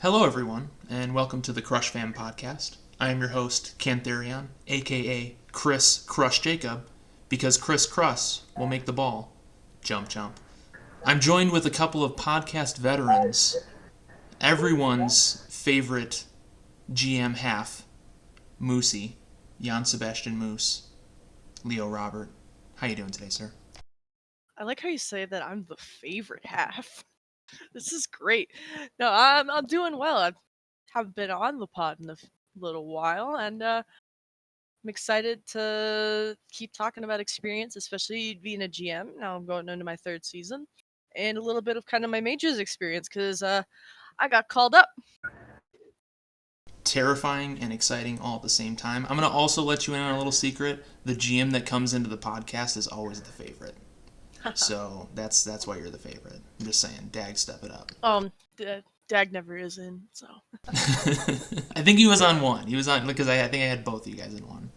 Hello, everyone, and welcome to the Crush Fam podcast. I am your host, Cantherion, aka Chris Crush Jacob, because Chris Cruss will make the ball jump, jump. I'm joined with a couple of podcast veterans, everyone's favorite GM half, Moosey, Sebastian Mus, Leo Robert. How you doing today, sir? I like how you say that I'm the favorite half. This is great. No, I'm doing well. I haven't been on the pod in a little while, and I'm excited to keep talking about experience, especially being a GM. Now I'm going into my third season, and a little bit of kind of my majors experience because I got called up. Terrifying and exciting all at the same time. I'm going to also let you in on a little secret. The GM that comes into the podcast is always the favorite. So that's why you're the favorite. I'm just saying, Dag, step it up. Dag never is in, so. I think he was on one. He was on because I think I had both of you guys in one.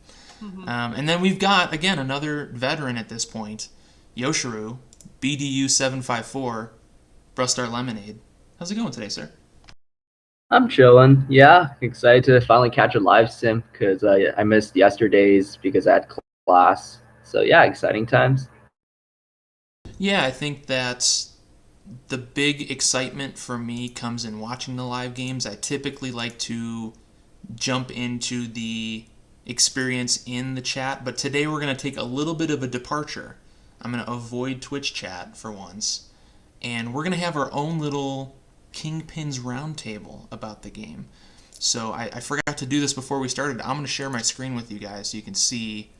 And then we've got again another veteran at this point, Yosheroo, BDU 754, Brusdar Lemonade. How's it going today, sir? I'm chilling. Yeah, excited to finally catch a live sim because I missed yesterday's because I had class. So yeah, exciting times. Yeah, I think that the big excitement for me comes in watching the live games. I typically like to jump into the experience in the chat, but today we're going to take a little bit of a departure. I'm going to avoid Twitch chat for once, and we're going to have our own little Kingpins roundtable about the game. So I forgot to do this before we started. I'm going to share my screen with you guys so you can see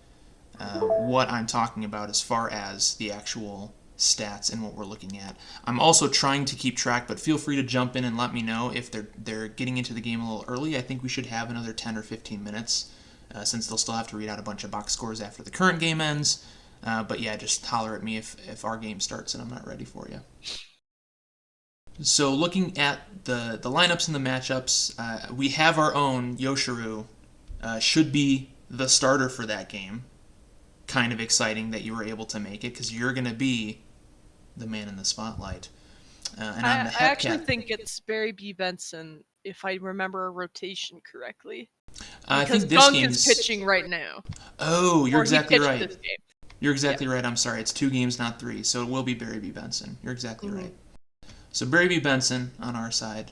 what I'm talking about as far as the actual stats and what we're looking at. I'm also trying to keep track, but feel free to jump in and let me know if they're getting into the game a little early. I think we should have another 10 or 15 minutes since they'll still have to read out a bunch of box scores after the current game ends. But yeah, just holler at me if our game starts and I'm not ready for you. So looking at the lineups and the matchups, we have our own Yosheroo. Should be the starter for that game. Kind of exciting that you were able to make it because you're going to be the man in the spotlight. And on the I actually Hepcat, think it's Barry B. Benson, if I remember a rotation correctly. I Because think this Gunk is game's. pitching right now. Oh, you're Or he exactly pitched right. this game. You're exactly right. I'm sorry. It's 2 games, not 3. So it will be Barry B. Benson. You're exactly right. So Barry B. Benson on our side.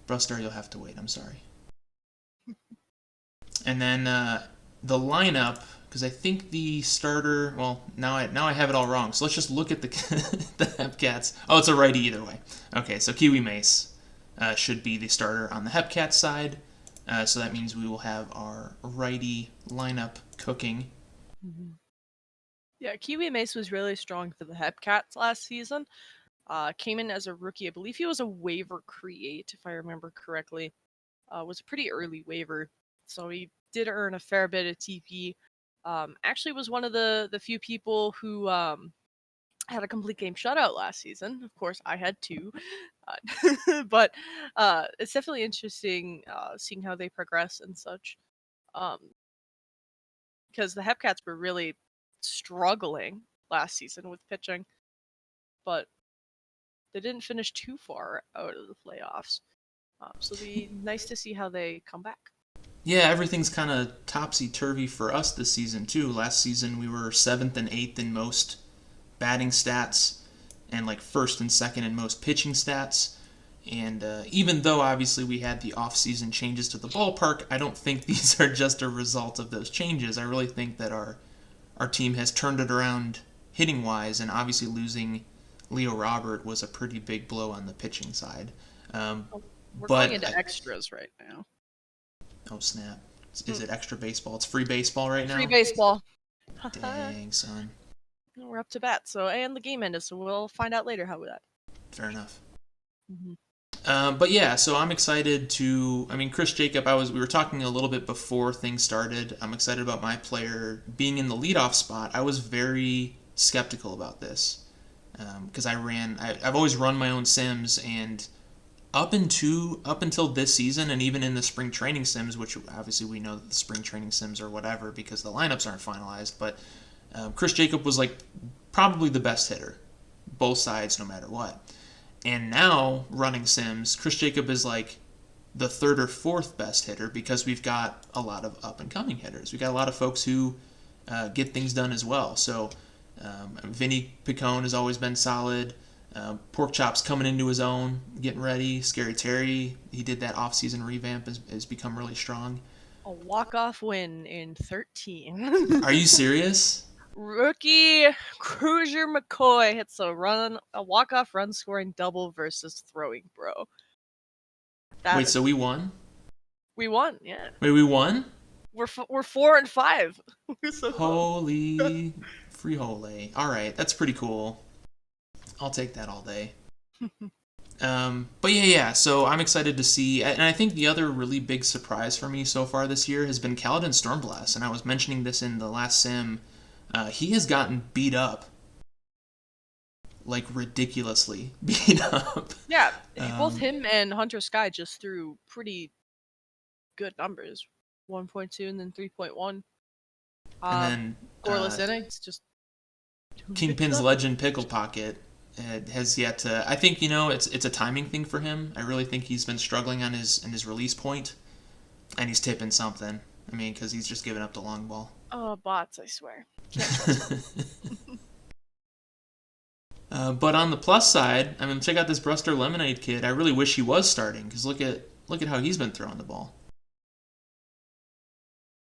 Brusdar, you'll have to wait. I'm sorry. And then the lineup, because I think the starter. Well, now I have it all wrong. So let's just look at the the Hepcats. Oh, it's a righty either way. Okay, so Kiwi Mace should be the starter on the Hepcats side. So that means we will have our righty lineup cooking. Yeah, Kiwi Mace was really strong for the Hepcats last season. Came in as a rookie. I believe he was a waiver create, if I remember correctly. Was a pretty early waiver, so he did earn a fair bit of TP. Actually was one of the few people who had a complete game shutout last season. Of course, I had 2. But it's definitely interesting seeing how they progress and such. Because the Hepcats were really struggling last season with pitching, but they didn't finish too far out of the playoffs. So it'll be nice to see how they come back. Yeah, everything's kind of topsy-turvy for us this season, too. Last season, we were 7th and 8th in most batting stats and like 1st and 2nd in most pitching stats. And even though obviously we had the off-season changes to the ballpark, I don't think these are just a result of those changes. I really think that our team has turned it around hitting-wise, and obviously losing Leo Robert was a pretty big blow on the pitching side. We're but going into extras right now. Oh snap! Is it extra baseball? It's free baseball right now. Free baseball. Dang son. We're up to bat. So and the game ended. So we'll find out later how that. Fair enough. Mm-hmm. But yeah, so I'm excited to. I mean, Chris Jacob. We were talking a little bit before things started. I'm excited about my player being in the leadoff spot. I was very skeptical about this because I've always run my own sims, and up until this season, and even in the spring training sims, which obviously we know that the spring training sims are whatever because the lineups aren't finalized. But Chris Jacob was like probably the best hitter, both sides, no matter what. And now, running sims, Chris Jacob is like the third or fourth best hitter because we've got a lot of up and coming hitters. We've got a lot of folks who get things done as well. So Vinny Picone has always been solid. Pork Chop's coming into his own, getting ready. Scary Terry, he did that off-season revamp, has become really strong. A walk-off win in 13. Are you serious? Rookie Cruiser McCoy hits a walk-off run scoring double versus throwing bro. Wait, so we won? We won, yeah. Wait, we won? We're 4-5. We're so Holy free-hole. All right, that's pretty cool. I'll take that all day. But yeah. So I'm excited to see, and I think the other really big surprise for me so far this year has been Kaladin Stormblast. And I was mentioning this in the last sim. He has gotten beat up, like ridiculously beat up. Yeah, both him and Hunter Sky just threw pretty good numbers, 1.2 and then 3.1. And then scoreless innings, just Kingpins legend Pickle Pocket has yet to. I think it's a timing thing for him. I really think he's been struggling on his release point, and he's tipping something. I mean, because he's just giving up the long ball. Oh, bots! I swear. But on the plus side, I mean, check out this Brusdar Lemonade kid. I really wish he was starting because look at how he's been throwing the ball.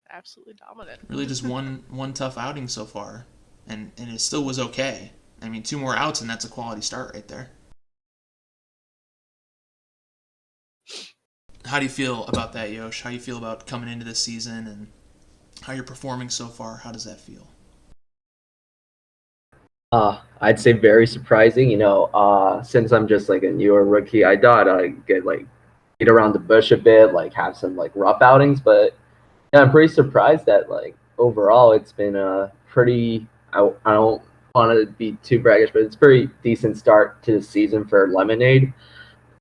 Absolutely dominant. Really, just one tough outing so far, and it still was okay. I mean, 2 more outs and that's a quality start right there. How do you feel about that, Yosh? How do you feel about coming into this season and how you're performing so far? How does that feel? I'd say very surprising. Since I'm just like a newer rookie, I thought I'd get around the bush a bit, like have some like rough outings. But yeah, I'm pretty surprised that like overall it's been a pretty. I don't want to be too braggish, but it's a pretty decent start to the season for Lemonade.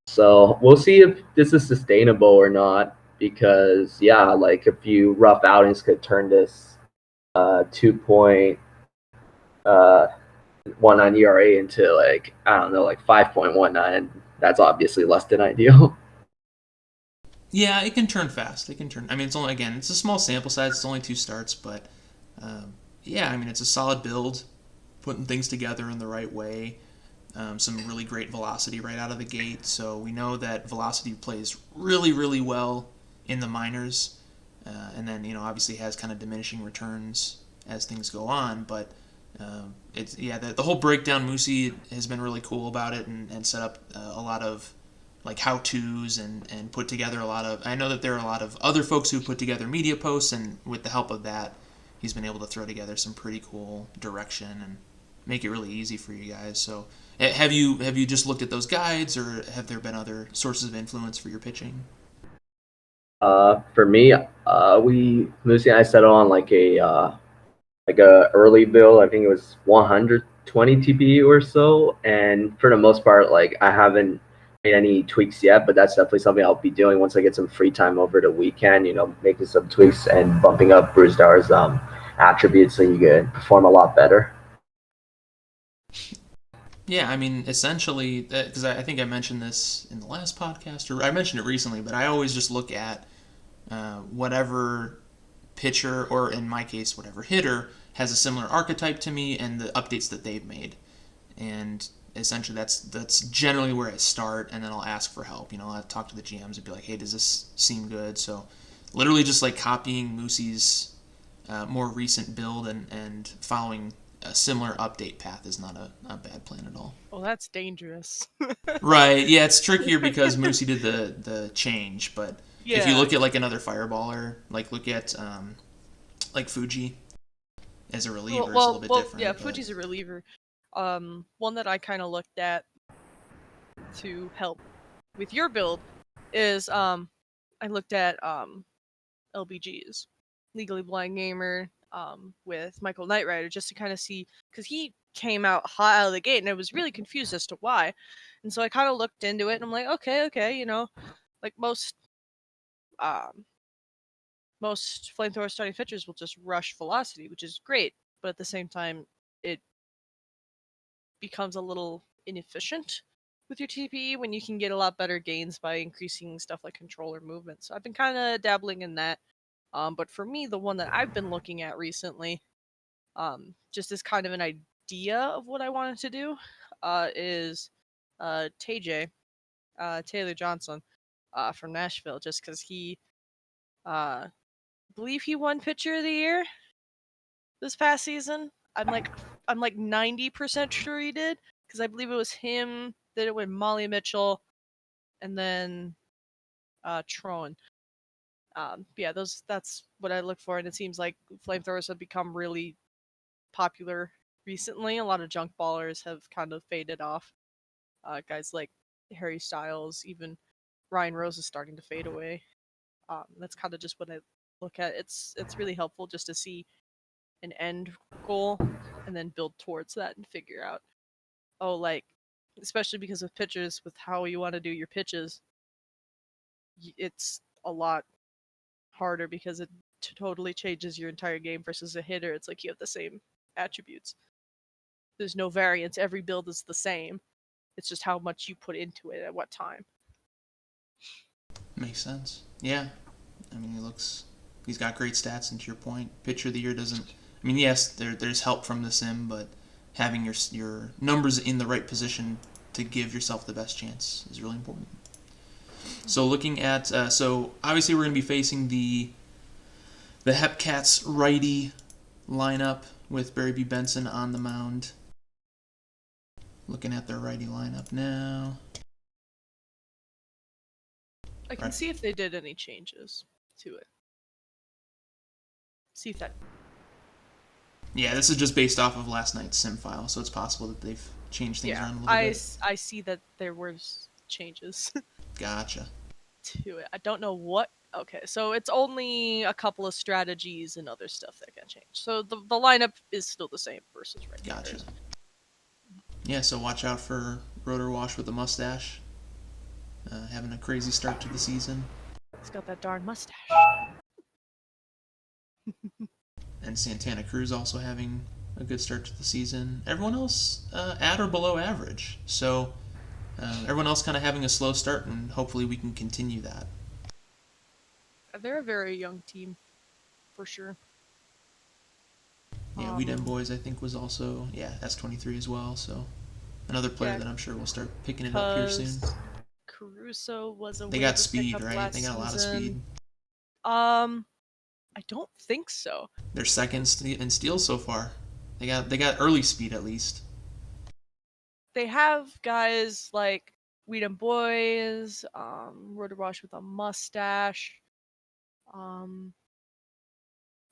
So we'll see if this is sustainable or not. Because yeah, like a few rough outings could turn this 2.19 ERA into like I don't know, like 5.19. That's obviously less than ideal. Yeah, it can turn fast. It can turn. I mean, it's a small sample size. It's only 2 starts, but yeah, I mean, it's a solid build, putting things together in the right way. Some really great velocity right out of the gate. So we know that velocity plays really, really well in the minors, and then obviously has kind of diminishing returns as things go on. But it's the whole breakdown Moosey has been really cool about it and set up a lot of like how-tos and put together a lot of. I know that there are a lot of other folks who put together media posts, and with the help of that, he's been able to throw together some pretty cool direction and make it really easy for you guys. So have you just looked at those guides, or have there been other sources of influence for your pitching? For me, Moosey and I settled on like a early build. I think it was 120 TP or so, and for the most part, like I haven't made any tweaks yet, but that's definitely something I'll be doing once I get some free time over the weekend. Making some tweaks and bumping up Brusdar's attributes so you can perform a lot better. Yeah, I mean, essentially, because I think I mentioned this in the last podcast, or I mentioned it recently, but I always just look at whatever pitcher, or in my case, whatever hitter, has a similar archetype to me and the updates that they've made. And essentially, that's generally where I start, and then I'll ask for help. I'll talk to the GMs and be like, hey, does this seem good? So literally just like copying Moosey's more recent build and following a similar update path is not a bad plan at all. Oh, that's dangerous. Right. Yeah, it's trickier because Moosey did the change, but if you Yeah. look at like another fireballer, like look at like Fuji as a reliever, it's a little bit different. Yeah, but... Fuji's a reliever. One that I kind of looked at to help with your build is I looked at LBG's Legally Blind Gamer with Michael Knight Rider just to kind of see, because he came out hot out of the gate and I was really confused as to why. And so I kind of looked into it and I'm like, okay, like most flamethrower starting pitchers will just rush velocity, which is great, but at the same time it becomes a little inefficient with your TPE when you can get a lot better gains by increasing stuff like controller movement. So I've been kind of dabbling in that. But for me, the one that I've been looking at recently, just as kind of an idea of what I wanted to do, is TJ, Taylor Johnson, from Nashville, just because he, believe he won Pitcher of the Year this past season. I'm like 90% sure he did, because I believe it was him that it went Molly Mitchell, and then Troen. Yeah, that's what I look for, and it seems like flamethrowers have become really popular recently. A lot of junk ballers have kind of faded off. Guys like Harry Styles, even Ryan Rose is starting to fade away. That's kind of just what I look at. It's really helpful just to see an end goal and then build towards that and figure out, oh, like, especially because with pitchers, with how you want to do your pitches, it's a lot harder because it totally changes your entire game versus a hitter. It's like you have the same attributes. There's no variance. Every build is the same. It's just how much you put into it at what time. Makes sense. Yeah. I mean, he's got great stats, and to your point, Pitcher of the Year doesn't. I mean, yes, there's help from the sim, but having your numbers in the right position to give yourself the best chance is really important. So looking at, so obviously we're going to be facing the Hepcats righty lineup with Barry B. Benson on the mound. Looking at their righty lineup now. I can see if they did any changes to it. See if that. Yeah, this is just based off of last night's sim file, so it's possible that they've changed things around a little bit. I see that there were changes. Gotcha. To it. I don't know what. Okay, so it's only a couple of strategies and other stuff that can change. So the lineup is still the same versus right. Gotcha. Yeah, so watch out for Rotor Wash with a mustache. Having a crazy start to the season. He's got that darn mustache. And Santana Cruz also having a good start to the season. Everyone else at or below average. So everyone else kind of having a slow start, and hopefully we can continue that. They're a very young team, for sure. Yeah, We Dem Boys I think was also S23 as well. So another player that I'm sure will start picking it up here soon. Caruso was a. They got speed, right? They got a lot of speed. I don't think so. They're second in steals so far. They got early speed at least. They have guys like We Dem Boys, Rotor Wash with a mustache,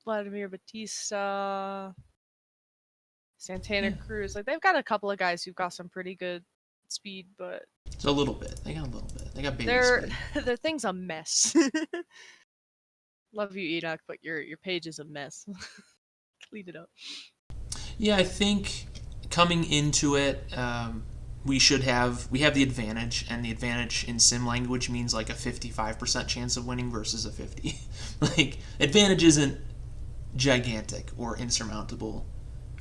Vladimir Batista, Santana Cruz. Like, they've got a couple of guys who've got some pretty good speed, but it's a little bit. They got a little bit. They got baby speed. Their thing's a mess. Love you, Enoch, but your page is a mess. Clean it up. Yeah, I think coming into it, we have the advantage, and the advantage in sim language means like a 55% chance of winning versus a 50. Like, advantage isn't gigantic or insurmountable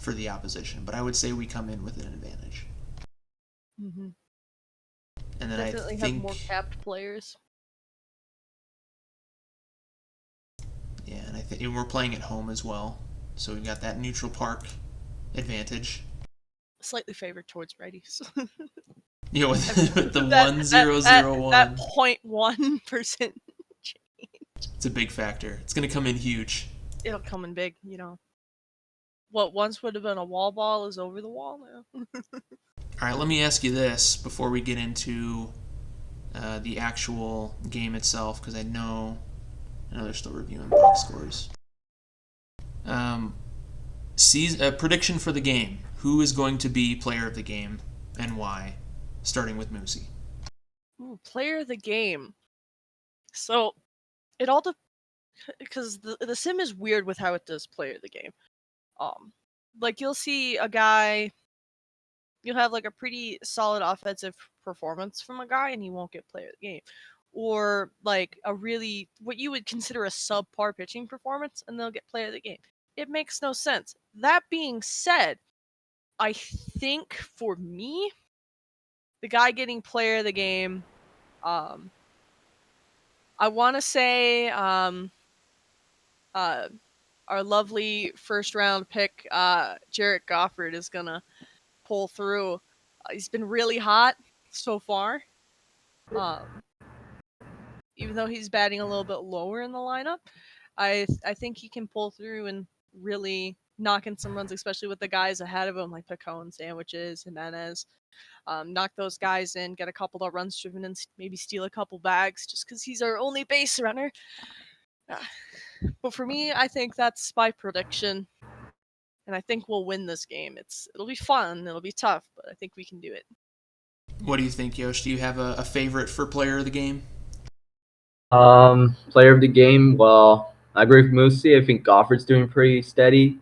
for the opposition, but I would say we come in with an advantage. Mm-hmm. And then definitely have more capped players. Yeah, and I think we're playing at home as well, so we've got that neutral park advantage. Slightly favored towards righties. Yeah, with the 1-0-0-1. That 0.1% change. It's a big factor. It's going to come in huge. It'll come in big, you know. What once would have been a wall ball is over the wall now. All right, let me ask you this before we get into the actual game itself, because I know they're still reviewing box scores. Prediction for the game. Who is going to be player of the game and why? Starting with Moosey. Ooh, player of the game. So, it all because the sim is weird with how it does player of the game. Like, you'll see a guy, you'll have like a pretty solid offensive performance from a guy, and he won't get player of the game. Or like a really what you would consider a subpar pitching performance, and they'll get player of the game. It makes no sense. That being said, I think for me, the guy getting player of the game, I want to say our lovely first round pick, Jarrett Goffard, is going to pull through. He's been really hot so far. Even though he's batting a little bit lower in the lineup, I think he can pull through and really knock in some runs, especially with the guys ahead of him, like Picone, Sandwiches, Jimenez. Knock those guys in, get a couple of runs driven, and maybe steal a couple bags just because he's our only base runner. But for me, I think that's my prediction, and I think we'll win this game. It'll be fun, it'll be tough, but I think we can do it. What do you think, Yosh? Do you have a favorite for player of the game? Player of the game, well, I agree with Moosey. I think Goffard's doing pretty steady.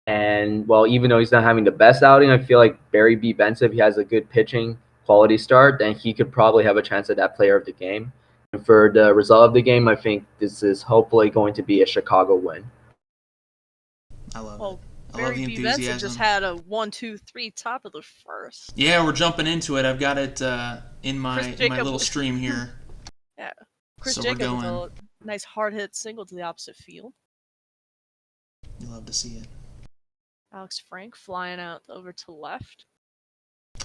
And, well, even though he's not having the best outing, I feel like Barry B. Benson, if he has a good pitching quality start, then he could probably have a chance at that player of the game. And for the result of the game, I think this is hopefully going to be a Chicago win. I love it. Barry B. Benson just had a 1-2-3 top of the first. Yeah, we're jumping into it. I've got it in my little stream here. Yeah. Chris Jacobs with a nice hard hit single to the opposite field. You love to see it. Alex Frank flying out over to left.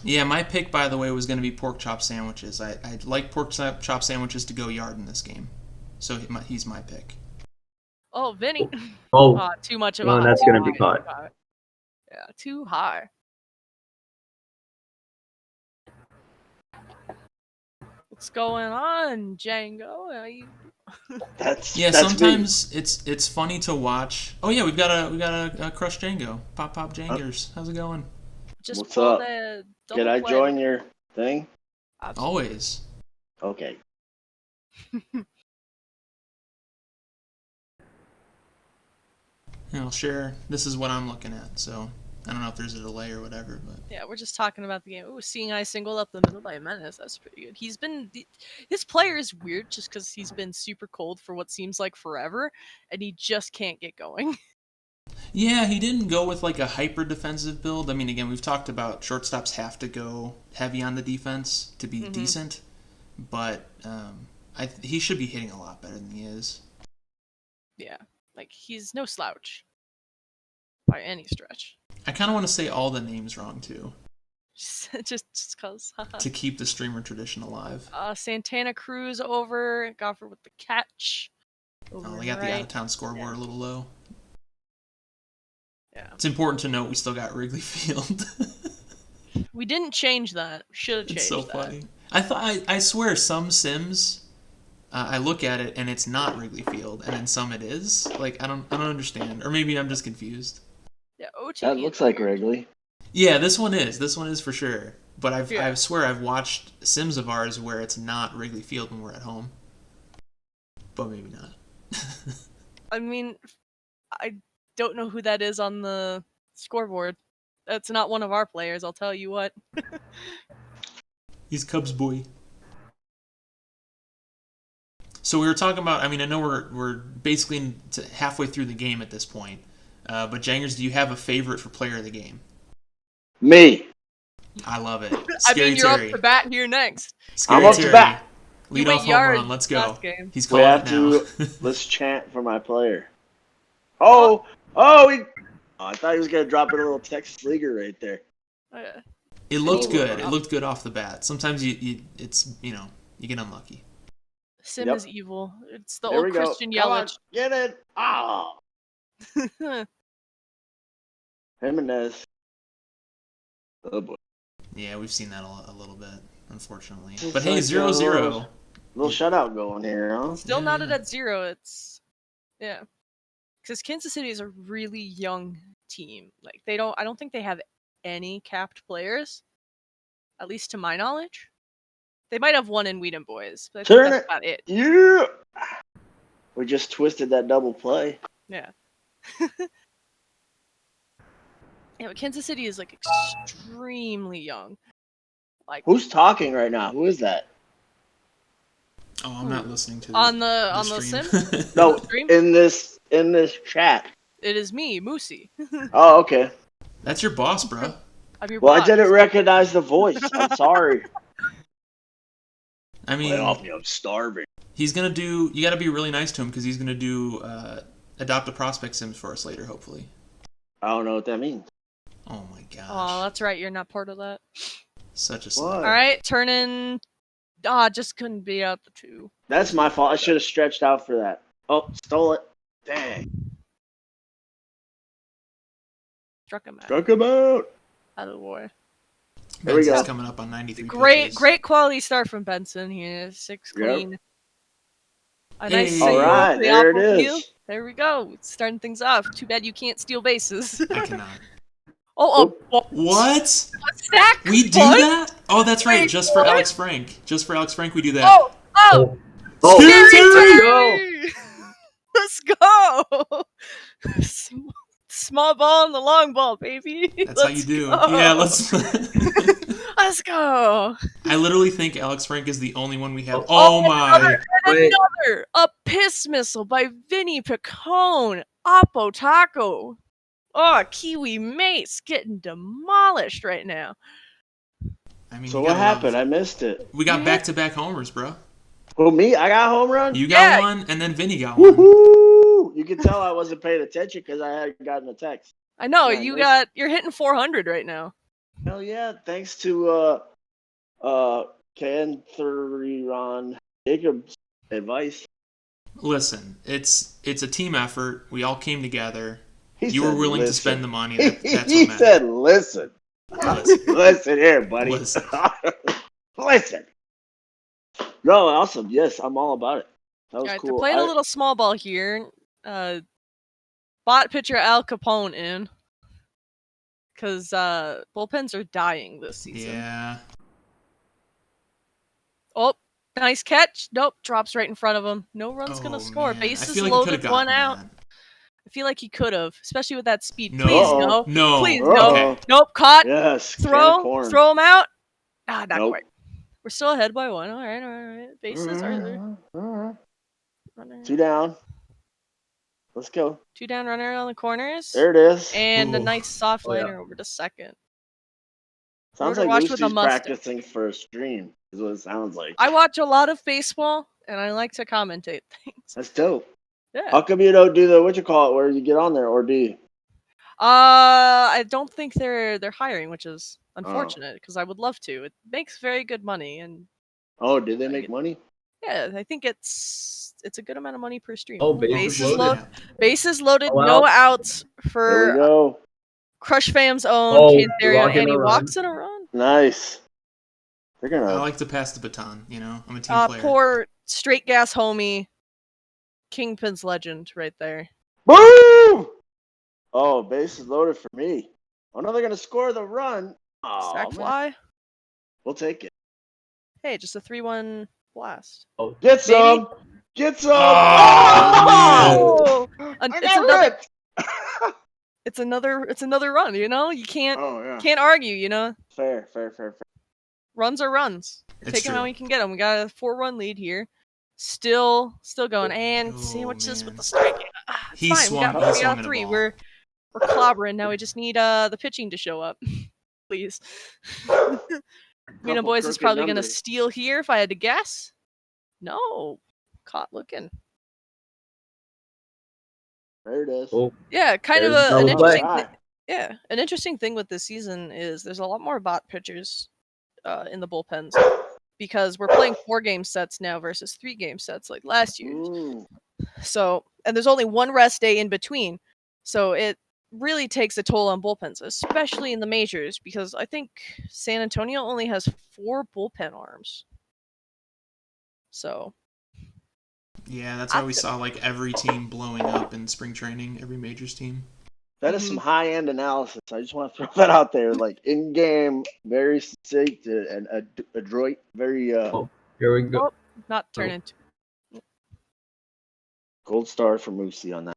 Yeah, my pick, by the way, was going to be pork chop sandwiches. I'd like pork chop sandwiches to go yard in this game. So he's my pick. Oh, Vinny. Oh, too much of a a that's going to be caught. Yeah, too high. What's going on, Jango? Sometimes it's funny to watch. Oh yeah, we've got a Crush Jango. Pop Jangers. How's it going? What's up? Can I join your thing? Absolutely. Always. Okay. I'll share. This is what I'm looking at. So I don't know if there's a delay or whatever, but yeah, we're just talking about the game. Ooh, seeing I singled up the middle by Jimenez. That's pretty good. His player is weird just because he's been super cold for what seems like forever, and he just can't get going. Yeah, he didn't go with like a hyper defensive build. I mean, again, we've talked about shortstops have to go heavy on the defense to be decent, but he should be hitting a lot better than he is. Yeah, like he's no slouch by any stretch. I kind of want to say all the names wrong too. just cause. To keep the streamer tradition alive. Santana Cruz over. Goffard with the catch. They got the out-of-town scoreboard a little low. Yeah. It's important to note we still got Wrigley Field. We didn't change that. We should have changed that. It's so funny. I swear some Sims, I look at it and it's not Wrigley Field, and then some it is. Like I don't understand, or maybe I'm just confused. Yeah, OTP that looks like Wrigley. Yeah, this one is for sure. But I swear I've watched Sims of ours where it's not Wrigley Field when we're at home. But maybe not. I mean, I don't know who that is on the scoreboard. That's not one of our players, I'll tell you what. He's Cubs boy. So we were talking about, I mean, I know we're basically halfway through the game at this point. But Jangers, do you have a favorite for player of the game? Me. I love it. You're up to bat here next. I'm up to bat. Lead off home run. Let's go. He's we calling have it now. Let's chant for my player. Oh, I thought he was gonna drop in a little Texas leaguer right there. Oh, yeah. It looked good. It looked good off the bat. Sometimes you get unlucky. Sim is evil. It's the old Christian Yelich. Get it! Ah! Jimenez. Oh boy. Yeah, we've seen that a little bit, unfortunately. But hey, 0-0. Little shutout going here, huh? Still not at 0. It's because Kansas City is a really young team. Like I don't think they have any capped players, at least to my knowledge. They might have one in Whedon Boys, but I think that's about it. Yeah. We just twisted that double play. Yeah. Yeah, but Kansas City is like extremely young. Like who's talking right now? Who is that? Oh, I'm not listening to on the sim. No, in this chat. It is me, Moosey. Oh, okay. That's your boss, bro. I'm your boss. boss. I didn't recognize the voice. I'm sorry. I Lay mean, off me, I'm starving. he's gonna do. You got to be really nice to him because he's gonna do adopt a prospect sims for us later, hopefully. I don't know what that means. Oh my gosh. Oh, that's right. You're not part of that. Such a What? slap. All right, turn in. Just couldn't beat out the 2. That's my fault. I should have stretched out for that. Oh, stole it. Dang. Struck him out. Struck him out. Out of the war. There we Benson's go. coming up on 93 pitches. Great quality start from Benson here. 6 Yep. clean. A nice Hey. single. All right, to the there it oppo field. is. There we go. Starting things off. Too bad you can't steal bases. I cannot. oh, What? stack. We do What? that? Oh, that's right. Wait, Just for what? Alex Frank. Just for Alex Frank, we do that. Oh, Oh, Terry! Let's go. Small ball and the long ball, baby. That's how you do. Go. Yeah, let's. Let's go. I literally think Alex Frank is the only one we have. Oh my. Another a piss missile by Vinny Picone. Oppo Taco. Oh, Kiwi Mace getting demolished right now. I mean, So you what gotta happened? love- I missed it. We got back-to-back homers, bro. Who, me? I got a home run? You got Yeah. one, and then Vinny got one. Woohoo! You can tell I wasn't paying attention because I hadn't gotten a text. I know Yeah, you're hitting 400 right now. Hell yeah! Thanks to Ron Jacobs' advice. Listen, it's a team effort. We all came together. He You were said, willing to "Listen." spend the money. That's He what matters. said, "Listen, Listen. listen here, buddy. Listen. Listen." No, awesome. Yes, I'm all about it. That was Alright, cool. they're playing a little small ball here. Bot pitcher Al Capone in. Because bullpens are dying this season. Yeah. Oh, nice catch. Nope, drops right in front of him. No run's Oh, gonna score. man. Bases I feel like he loaded, could've one gotten out. that. I feel like he could have, especially with that speed. No. Please, Uh-oh. no. No. Please, Uh-oh. no. Okay. Nope, caught. Yes. can of Throw corn. him out. Not Nope. quite. We're still ahead by 1. All right. Bases are there. All right. Runner. 2 down. Let's go. 2 down, runner on the corners. There it is. And a Ooh. nice soft Oh, yeah. liner over to second. Sounds Rotor like watch with a Moosey's Mustang. practicing for a stream. Is what it sounds like. I watch a lot of baseball, and I like to commentate things. That's dope. Yeah. How come you don't do the where you get on there, or do you? I don't think they're hiring, which is Oh. unfortunate because I would love to. It makes very good money, and Oh, did they make money? yeah, I think it's a good amount of money per stream. Oh, bases loaded. bases loaded, Oh, wow. no outs There we for go. Crush Fam's own Oh, Cantario, walking and he a run. walks in a run. Nice. They're I gonna. like to pass the baton, you know? I'm a team player. Poor straight gas homie, Kingpins legend right there. Boom! Oh, bases loaded for me. Oh no, they're gonna score the run. Oh, Sack man. fly. We'll take it. Hey, just a 3-1 blast. Oh, Get some. Get some. Oh, Oh! I It's got another ripped. it's another run, you know? You can't Oh yeah. argue, you know? Fair. Runs are runs. It's Take them true. how we can get them. We got a 4-run lead here. Still going. And Oh, sandwiches with man. the strike. It's He fine. swung- We he got swung at a 3. ball. We're clobbering. Now we just need the pitching to show up. Please. Mina Couple Boys is crooked probably going to numbers. steal here if I had to guess. No. Caught looking. There it is. oh, Yeah, kind of There's an double play. interesting Yeah, an interesting thing with this season is there's a lot more bot pitchers in the bullpens because we're playing 4-game sets now versus 3-game sets like last year. Ooh. So, and there's only one rest day in between. So it really takes a toll on bullpens, especially in the majors, because I think San Antonio only has 4 bullpen arms. So, Yeah, that's why we saw like every team blowing up in spring training, every majors team. That is some high-end analysis. I just want to throw that out there. Like in-game, very succinct and adroit. Very here we go. not turn into. gold star for Moosey on that.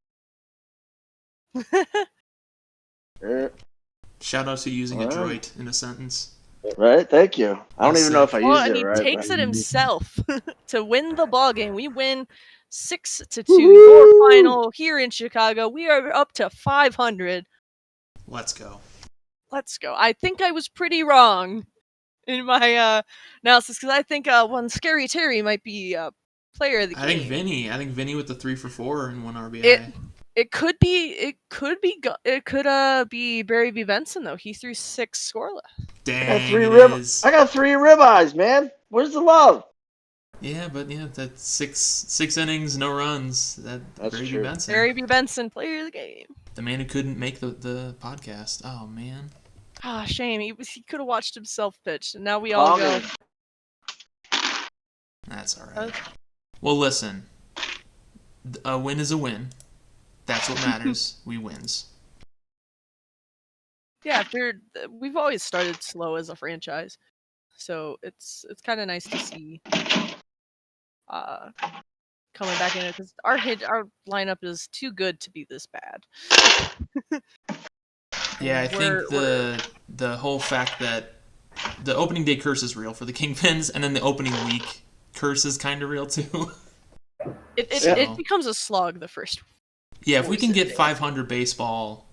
Shout out to using Alright. adroit in a sentence. Right? Thank you. I don't even know if I Well, used and it he right. takes but- it himself to win the ball game. We win 6-2. Woohoo! Your final here in Chicago. We are up to 500. Let's go. Let's go. I think I was pretty wrong in my analysis because I think one Scary Terry might be player of the game. I think Vinny with the 3 for 4 and 1 RBI. It could be Barry B. Benson though. He threw 6 scoreless. Dang, I got 3 ribeyes, man. Where's the love? Yeah, but that's six innings, no runs. That's Barry true. B. Benson. Barry B. Benson, player of the game. The man who couldn't make the podcast. Oh man. Ah, shame. He could have watched himself pitch, and now we all go. That's all right. Well, listen. A win is a win. That's what matters. We wins. Yeah, we've always started slow as a franchise, so it's kind of nice to see coming back in it because our lineup is too good to be this bad. Yeah, I think the whole fact that the opening day curse is real for the Kingpins, and then the opening week curse is kind of real too. It becomes a slog the first. Yeah, if we can get 500 baseball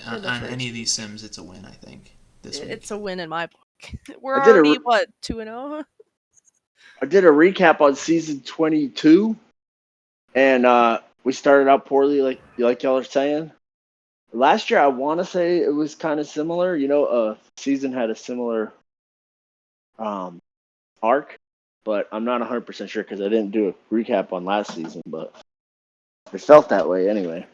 on any of these sims, it's a win. I think this week. It's a win in my book. We're already 2-0. I did a recap on season 22, and we started out poorly, like y'all are saying. Last year, I want to say it was kind of similar. Season had a similar arc, but I'm not 100% sure because I didn't do a recap on last season, but it felt that way anyway.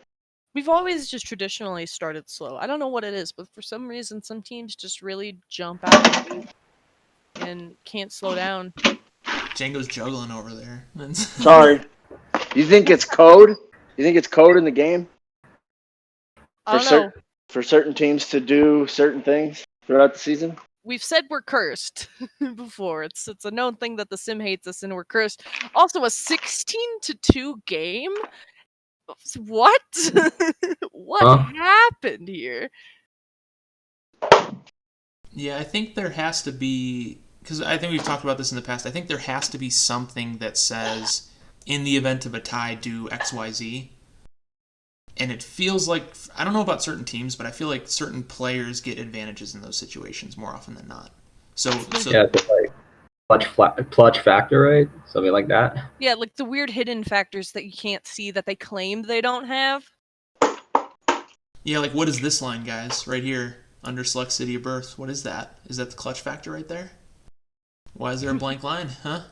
We've always just traditionally started slow. I don't know what it is, but for some reason, some teams just really jump out and can't slow down. Django's juggling over there. Sorry. You think it's code? You think it's code in the game? For certain teams to do certain things throughout the season? We've said we're cursed before. It's a known thing that the sim hates us and we're cursed. Also, a 16-2 game? What? What happened here? Yeah, I think there has to be, because I think we've talked about this in the past, I think there has to be something that says, in the event of a tie, do XYZ. And it feels like, I don't know about certain teams, but I feel like certain players get advantages in those situations more often than not. So yeah, it's like clutch factor, right? Something like that. Yeah, like the weird hidden factors that you can't see that they claim they don't have. Yeah, like what is this line, guys? Right here, under select city of birth. What is that? Is that the clutch factor right there? Why is there a blank line? Huh?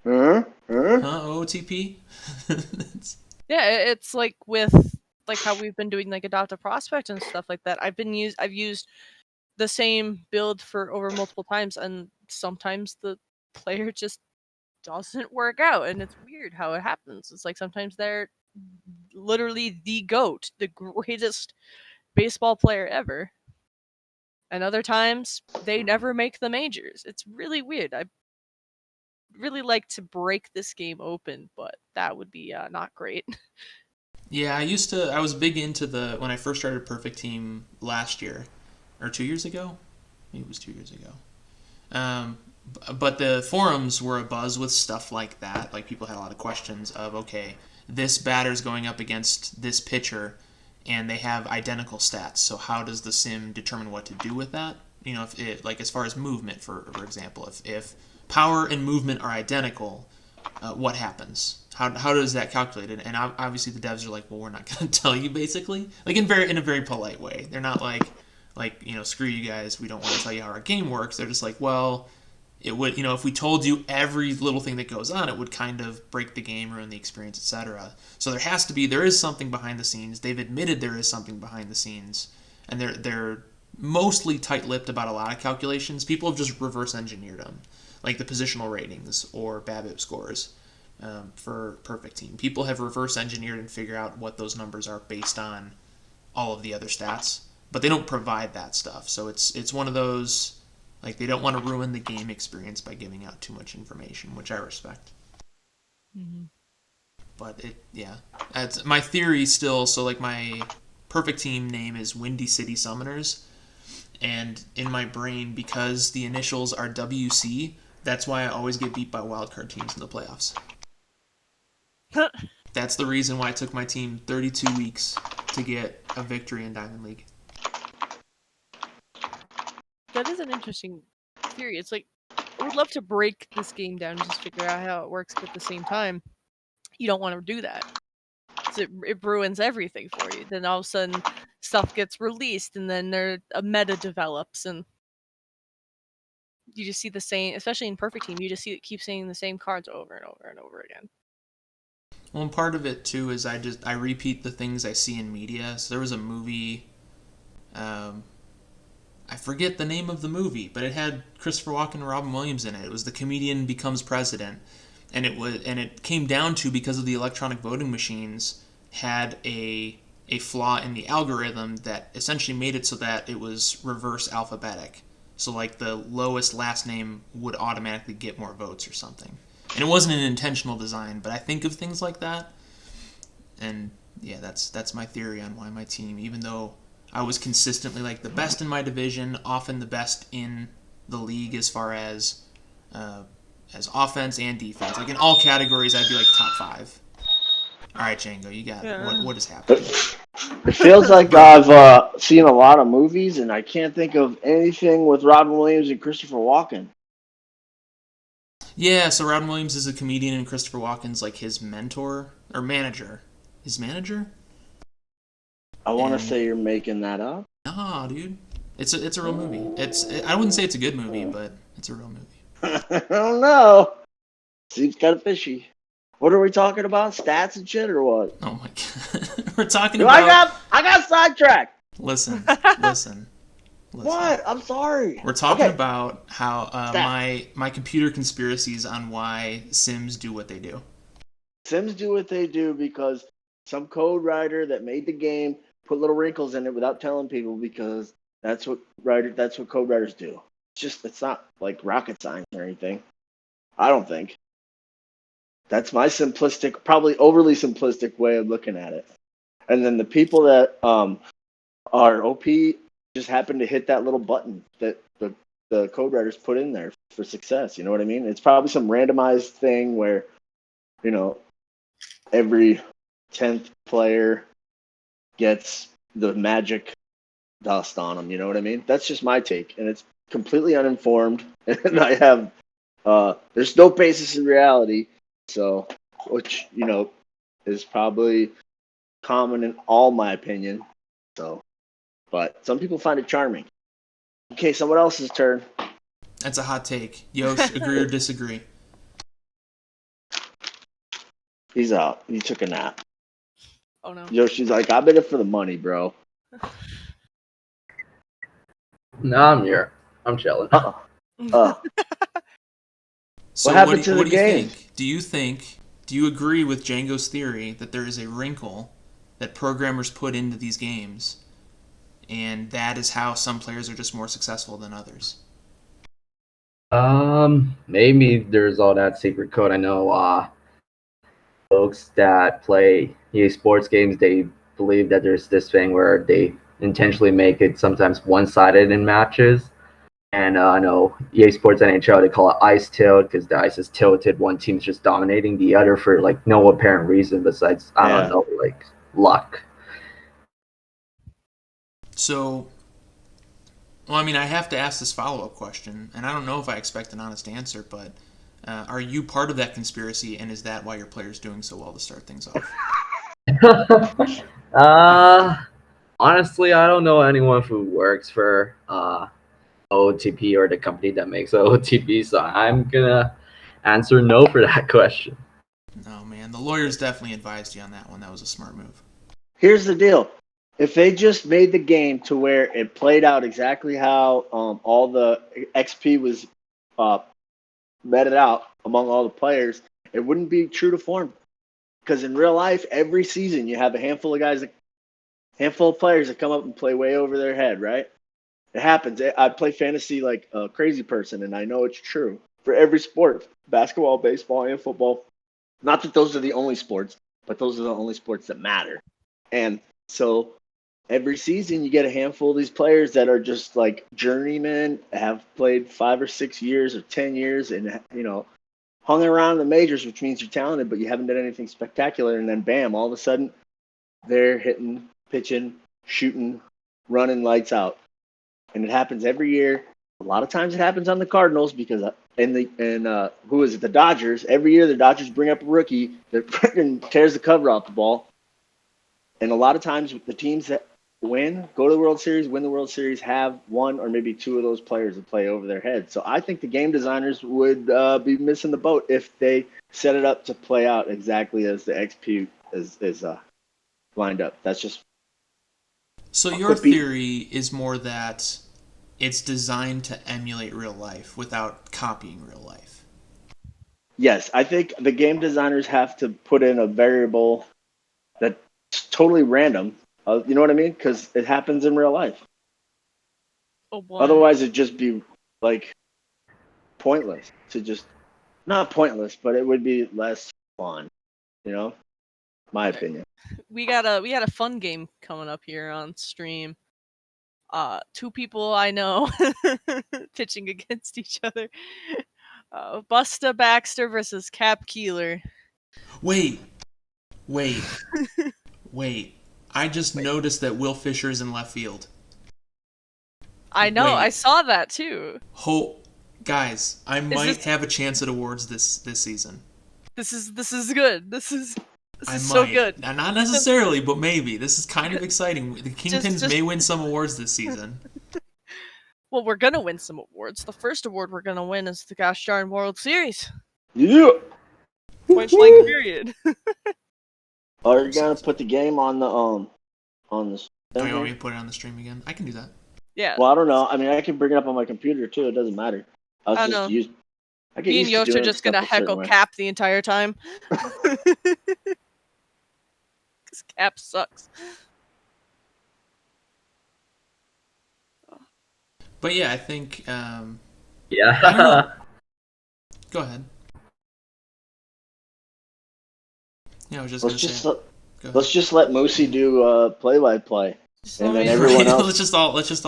Huh? OOTP? Yeah, it's like with how we've been doing like adopt a prospect and stuff like that. I've used the same build for over multiple times, and sometimes the player just doesn't work out, and it's weird how it happens. It's like sometimes they're literally the GOAT, the greatest baseball player ever, and other times they never make the majors. It's really weird. I really like to break this game open, but that would be not great. Yeah, I was big into when I first started Perfect Team last year, or 2 years ago? Maybe it was 2 years ago. But the forums were abuzz with stuff like that. Like, people had a lot of questions of, okay, this batter's going up against this pitcher, and they have identical stats, so how does the sim determine what to do with that? If it, like, as far as movement, for example, if power and movement are identical, what happens? How does that calculate it? And obviously the devs are like, well, we're not going to tell you, basically. Like, in a very polite way. They're not like, screw you guys, we don't want to tell you how our game works. They're just like, well, it would, if we told you every little thing that goes on, it would kind of break the game, ruin the experience, etc. So there is something behind the scenes. They've admitted there is something behind the scenes. And they're mostly tight-lipped about a lot of calculations. People have just reverse engineered them. Like the positional ratings or BABIP scores for Perfect Team. People have reverse engineered and figured out what those numbers are based on all of the other stats, but they don't provide that stuff. So it's one of those, like, they don't want to ruin the game experience by giving out too much information, which I respect. Mm-hmm. But that's my theory still. So, like, my Perfect Team name is Windy City Summoners, and in my brain, because the initials are WC, that's why I always get beat by wildcard teams in the playoffs. That's the reason why it took my team 32 weeks to get a victory in Diamond League. That is an interesting theory. It's like I would love to break this game down and just figure out how it works, but at the same time, you don't want to do that. So it ruins everything for you. Then all of a sudden, stuff gets released, and then a meta develops, and you just see the same. Especially in Perfect Team, you just keep seeing the same cards over and over and over again. Well, and part of it too is I repeat the things I see in media. So there was a movie, I forget the name of the movie, but it had Christopher Walken and Robin Williams in it. It was The Comedian Becomes President, and it came down to, because of the electronic voting machines, had a flaw in the algorithm that essentially made it so that it was reverse alphabetic. So like the lowest last name would automatically get more votes or something. And it wasn't an intentional design, but I think of things like that. And yeah, that's my theory on why my team, even though I was consistently like the best in my division, often the best in the league as far as offense and defense. Like in all categories, I'd be like top 5. All right, Jango, you got it. What is happening? It feels like I've seen a lot of movies, and I can't think of anything with Robin Williams and Christopher Walken. Yeah, so Robin Williams is a comedian, and Christopher Walken's like his mentor or manager. His manager? I want to say you're making that up. Nah, dude. It's a real movie. I wouldn't say it's a good movie, but it's a real movie. I don't know. Seems kind of fishy. What are we talking about? Stats and shit, or what? Oh my god, we're talking about. I got sidetracked. Listen. What? I'm sorry. We're talking about how my computer conspiracies on why Sims do what they do. Sims do what they do because some code writer that made the game put little wrinkles in it without telling people, because that's what code writers do. It's not like rocket science or anything. I don't think. That's my simplistic, probably overly simplistic way of looking at it. And then the people that are OP just happen to hit that little button that the code writers put in there for success. You know what I mean? It's probably some randomized thing where, every 10th player gets the magic dust on them. You know what I mean? That's just my take. And it's completely uninformed. And I have, there's no basis in reality. So, which, is probably common in all my opinion. So, but some people find it charming. Okay, someone else's turn. That's a hot take. Yosh, agree or disagree? He's out. He took a nap. Oh no. Yoshi's like, I'm in it for the money, bro. No, I'm here. I'm chilling. So what happened to the game? Do you agree with Django's theory that there is a wrinkle that programmers put into these games, and that is how some players are just more successful than others? Maybe there's all that secret code. I know folks that play EA Sports games, they believe that there's this thing where they intentionally make it sometimes one-sided in matches. And I know EA Sports NHL, they call it ice tilt because the ice is tilted. One team's just dominating the other for like no apparent reason besides, I don't know, like luck. So, well, I mean, I have to ask this follow-up question, and I don't know if I expect an honest answer, but are you part of that conspiracy, and is that why your player's doing so well to start things off? Honestly, I don't know anyone who works for OTP or the company that makes OTP, so I'm gonna answer no for that question. No, man, the lawyers definitely advised you on that one. That was a smart move. Here's the deal. If they just made the game to where it played out exactly how all the XP was meted out among all the players, it wouldn't be true to form. Because in real life, every season you have a handful of players that come up and play way over their head, right? It happens. I play fantasy like a crazy person, and I know it's true for every sport: basketball, baseball, and football. Not that those are the only sports, but those are the only sports that matter. And so every season you get a handful of these players that are just like journeymen, have played 5 or 6 years or 10 years, and hung around the majors, which means you're talented, but you haven't done anything spectacular. And then bam, all of a sudden they're hitting, pitching, shooting, running lights out. And it happens every year. A lot of times it happens on the Cardinals because who is it? The Dodgers. Every year the Dodgers bring up a rookie that freaking tears the cover off the ball. And a lot of times the teams that go to the World Series, win the World Series, have one or maybe two of those players that play over their head. So I think the game designers would be missing the boat if they set it up to play out exactly as the XP is lined up. That's just. So your theory is more that it's designed to emulate real life without copying real life. Yes, I think the game designers have to put in a variable that's totally random. You know what I mean? Because it happens in real life. Oh boy. Otherwise, it'd just be like pointless to just not pointless, but it would be less fun. You know, my opinion. We had a fun game coming up here on stream. Two people I know pitching against each other. Busta Baxter versus Cap Keeler. Wait. I just noticed that Will Fisher's in left field. I know. Wait. I saw that too. Guys, I might have a chance at awards this season. This is good. This is I so might. good. Not necessarily, but maybe. This is kind of exciting. The Kingpins may win some awards this season. Well, we're gonna win some awards. The first award we're gonna win is the gosh darn World Series. Yeah. Point blank period. Are you gonna put the game on the on the? Oh, you want me to put it on the stream again? I can do that. Yeah. Well, I don't know. I mean, I can bring it up on my computer too. It doesn't matter. I know. Me and Yosh are just gonna heckle Cap the entire time. Because Cap sucks. But yeah, I think. Yeah. I don't know. Go ahead. Yeah, I was just gonna say. Let's just let Moosey do play-by-play, and then everyone else. let's just all. You just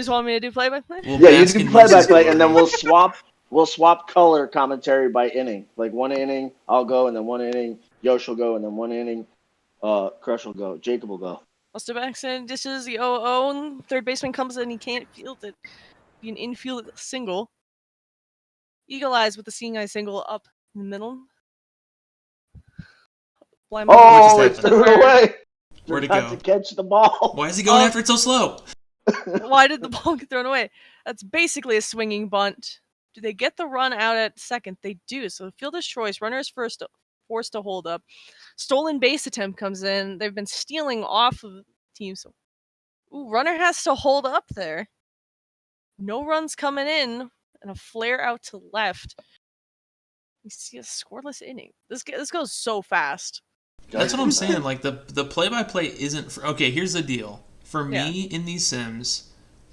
want me to do play-by-play? Yeah, you can do play-by-play, and then we'll swap color commentary by inning. Like 1 inning, I'll go, and then 1 inning, Yosh will go, and then 1 inning, Crush will go, Jacob will go. Buster Baxter dishes the 0-0, and third baseman comes in, he can't field it. Be an infield single. Eagle Eyes with the seeing eye single up in the middle. It threw it away. Where'd it go? To catch the ball. Why is he going after it so slow? Why did the ball get thrown away? That's basically a swinging bunt. Do they get the run out at second? They do. So fielder's choice. Runner is forced to hold up. Stolen base attempt comes in. They've been stealing off of the team. So, runner has to hold up there. No runs coming in, and a flare out to left. You see a scoreless inning. This goes so fast. That's what I'm saying. Like the play-by-play isn't. Okay, here's the deal. For me in these sims,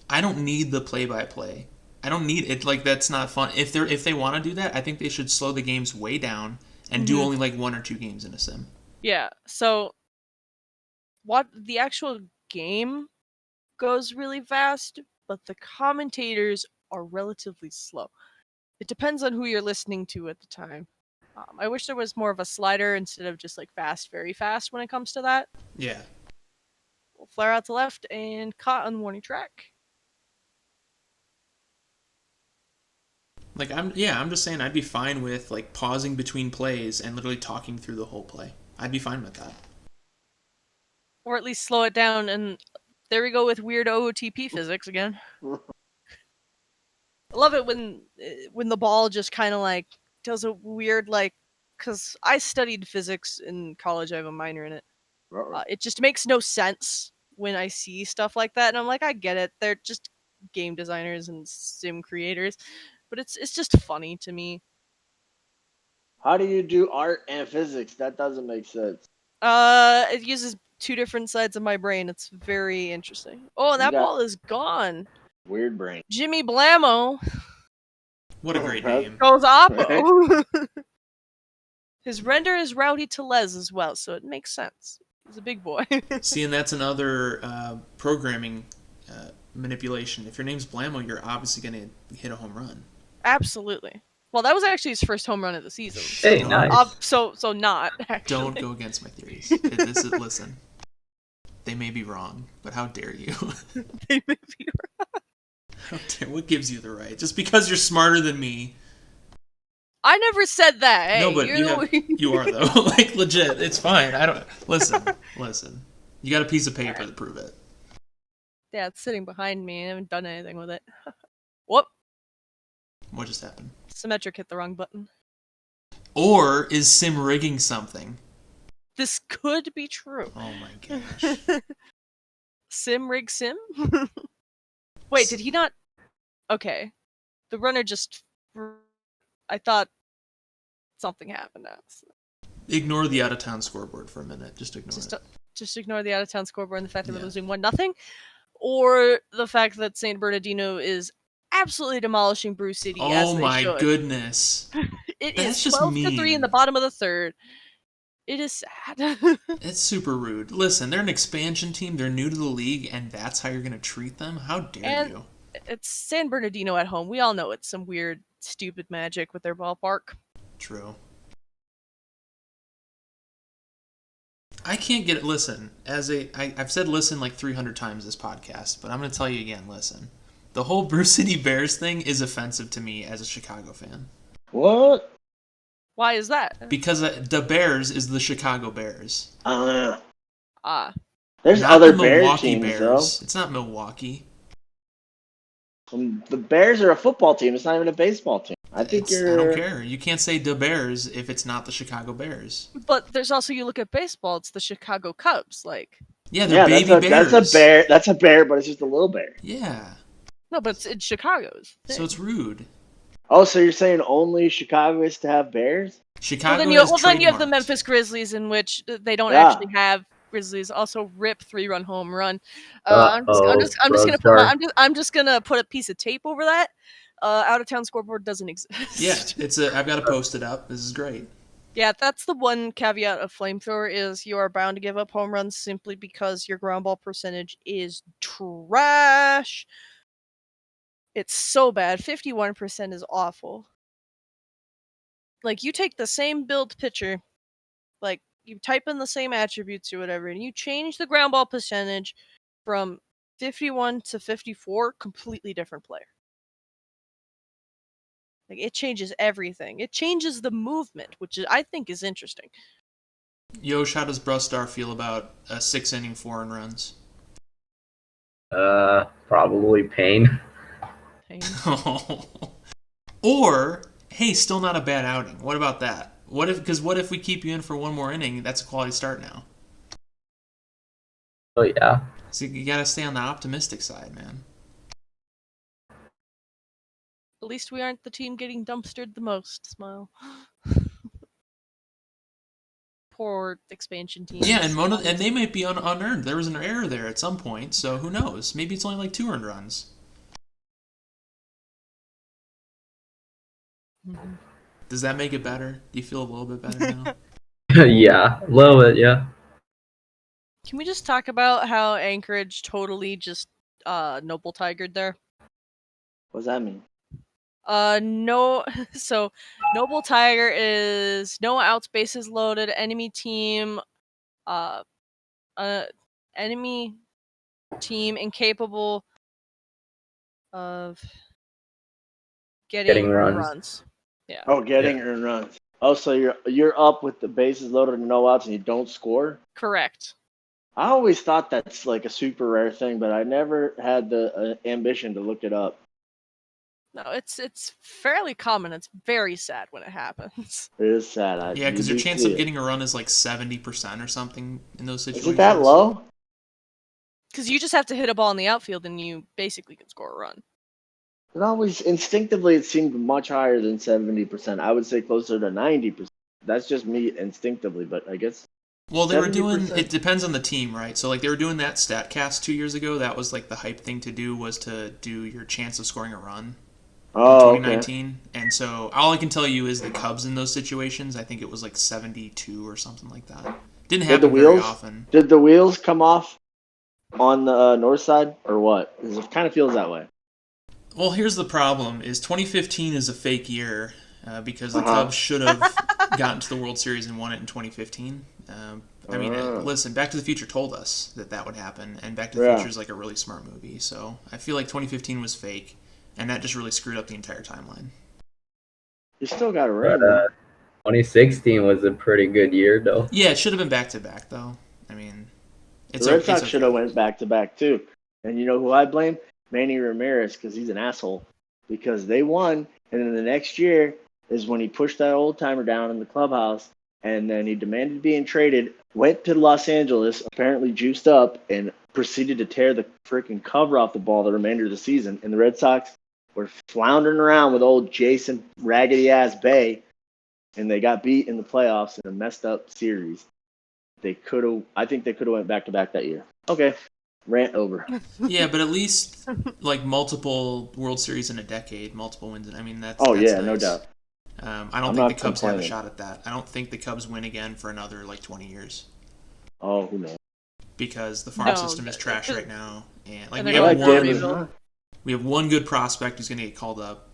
I don't need the play-by-play. I don't need it. Like that's not fun. If they want to do that, I think they should slow the games way down and do only like 1 or 2 games in a sim. Yeah. So, what the actual game goes really fast, but the commentators are relatively slow. It depends on who you're listening to at the time. I wish there was more of a slider instead of just like fast, very fast when it comes to that. Yeah. We'll flare out to left and caught on the warning track. Like I'm just saying I'd be fine with like pausing between plays and literally talking through the whole play. I'd be fine with that. Or at least slow it down, and there we go with weird OOTP physics again. I love it when the ball just kind of like does a weird because I studied physics in college. I have a minor in it. It just makes no sense when I see stuff like that, and I'm like, I get it. They're just game designers and sim creators, but it's just funny to me. How do you do art and physics? That doesn't make sense. It uses 2 different sides of my brain. It's very interesting. Oh, and that ball is gone. Weird brain. Jimmy Blammo. What a great name. Goes Oppo. His render is Rowdy Telez as well, so it makes sense. He's a big boy. See, and that's another programming manipulation. If your name's Blammo, you're obviously going to hit a home run. Absolutely. Well, that was actually his first home run of the season. Hey, nice. So not, actually. Don't go against my theories. Listen, they may be wrong, but how dare you? They may be wrong. What gives you the right? Just because you're smarter than me. I never said that. Hey, No, but you are though. Like legit, it's fine. I don't listen. You got a piece of paper to prove it. Yeah, it's sitting behind me. I haven't done anything with it. Whoop! What just happened? Symmetric hit the wrong button. Or is Sim rigging something? This could be true. Oh my gosh. Sim rig sim? Wait, did he not? Okay. The runner just. I thought something happened now. Ignore the out-of-town scoreboard for a minute. Just ignore it. Just ignore the out-of-town scoreboard and the fact that we're Yeah. losing 1-0. Or the fact that San Bernardino is absolutely demolishing Bruce City as Oh they my should. goodness. It That's is just 12-3 mean. in the bottom of the third. It is sad. It's super rude. Listen, they're an expansion team. They're new to the league, and that's how you're going to treat them? How dare you? It's San Bernardino at home. We all know it's some weird, stupid magic with their ballpark. True. I can't get it. Listen, I've said listen like 300 times this podcast, but I'm going to tell you again, listen. The whole Bruce City Bears thing is offensive to me as a Chicago fan. What? Because the Bears is the Chicago Bears. There's Not other the Bear Milwaukee teams, Bears. though. It's not Milwaukee. The Bears are a football team. It's not even a baseball team. I don't care. You can't say the Bears if it's not the Chicago Bears. But there's also, you look at baseball, it's the Chicago Cubs. Like, yeah, they're baby bears. That's a bear. That's a bear, but it's just a little bear. Yeah. No, but it's Chicago's thing. So it's rude. Oh, so you're saying only Chicago is to have bears? Chicago then you have the Memphis Grizzlies, in which they don't actually have Grizzlies. Also, rip 3-run home run. I'm just gonna put a piece of tape over that. Out of town scoreboard doesn't exist. Yeah, I've got to post it up. This is great. Yeah, that's the one caveat of Flamethrower is you are bound to give up home runs simply because your ground ball percentage is trash. It's so bad. 51% is awful. Like, you take the same build pitcher, like, you type in the same attributes or whatever, and you change the ground ball percentage from 51 to 54, completely different player. Like, it changes everything. It changes the movement, which I think is interesting. Yosh, how does Brusdar feel about a 6-inning 4-runs? Probably pain. Or, hey, still not a bad outing. What about that? What if we keep you in for one more inning? That's a quality start now. Oh yeah. So you gotta stay on the optimistic side, man. At least we aren't the team getting dumpstered the most. Smile. Poor expansion team. Yeah, and they might be unearned. There was an error there at some point, so who knows? Maybe it's only like 2 earned runs. Mm-hmm. Does that make it better? Do you feel a little bit better now? Yeah, a little bit, yeah. Can we just talk about how Anchorage totally just noble tigered there? What does that mean? No. So noble tiger is no outs, bases loaded, enemy team incapable of getting runs. Yeah. Oh, earned runs. Oh, so you're up with the bases loaded and no outs and you don't score? Correct. I always thought that's like a super rare thing, but I never had the ambition to look it up. No, it's fairly common. It's very sad when it happens. It is sad. Yeah, because your chance of getting a run is like 70% or something in those situations. Is it that low? Because you just have to hit a ball in the outfield and you basically can score a run. It always instinctively it seemed much higher than 70%. I would say closer to 90%. That's just me instinctively, but I guess. Well, they 70%. Were doing. It depends on the team, right? So, like, they were doing that StatCast 2 years ago. That was like the hype thing to do was to do your chance of scoring a run. Oh, 2019, okay. And so all I can tell you is the Cubs in those situations. I think it was like 72 or something like that. Didn't happen very often. Did the wheels come off on the north side or what? Because it kind of feels that way. Well, here's the problem: is 2015 is a fake year because the Cubs should have gotten to the World Series and won it in 2015. I mean, listen, Back to the Future told us that would happen, and Back to the Future is like a really smart movie. So I feel like 2015 was fake, and that just really screwed up the entire timeline. You still got a But ring. 2016 was a pretty good year, though. Yeah, it should have been back to back, though. I mean, The Red Sox should have went back to back too. And you know who I blame? Manny Ramirez, because he's an asshole. Because they won, and then the next year is when he pushed that old timer down in the clubhouse, and then he demanded being traded. Went to Los Angeles, apparently juiced up, and proceeded to tear the freaking cover off the ball the remainder of the season. And the Red Sox were floundering around with old Jason raggedy ass Bay, and they got beat in the playoffs in a messed up series. I think they could have went back to back that year. Okay, rant over. Yeah, but at least like multiple World Series in a decade, multiple wins. I mean, that's yeah, nice. No doubt. I don't think the Cubs have a shot at that. I don't think the Cubs win again for another like 20 years. Oh, who knows? Because the farm system is trash right now, and like and we have one good prospect who's going to get called up.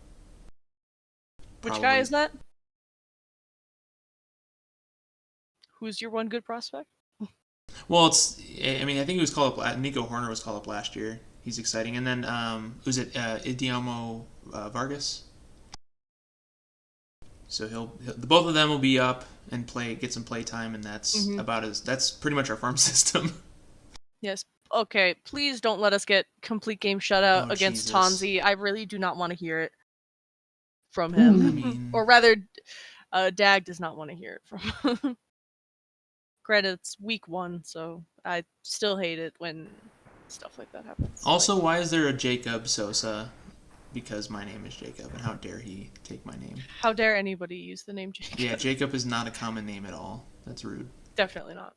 Which guy is that? Who's your one good prospect? Well, I think he was called up. Nico Horner was called up last year. He's exciting, and then was it Idiamo Vargas? So both of them will be up and get some play time, and that's that's pretty much our farm system. Yes. Okay. Please don't let us get complete game shutout against Tonzi. I really do not want to hear it from him. Or rather, Dag does not want to hear it from him. Granted, it's week 1, so I still hate it when stuff like that happens. Also, why is there a Jacob Sosa? Because my name is Jacob, and how dare he take my name? How dare anybody use the name Jacob? Yeah, Jacob is not a common name at all. That's rude. Definitely not.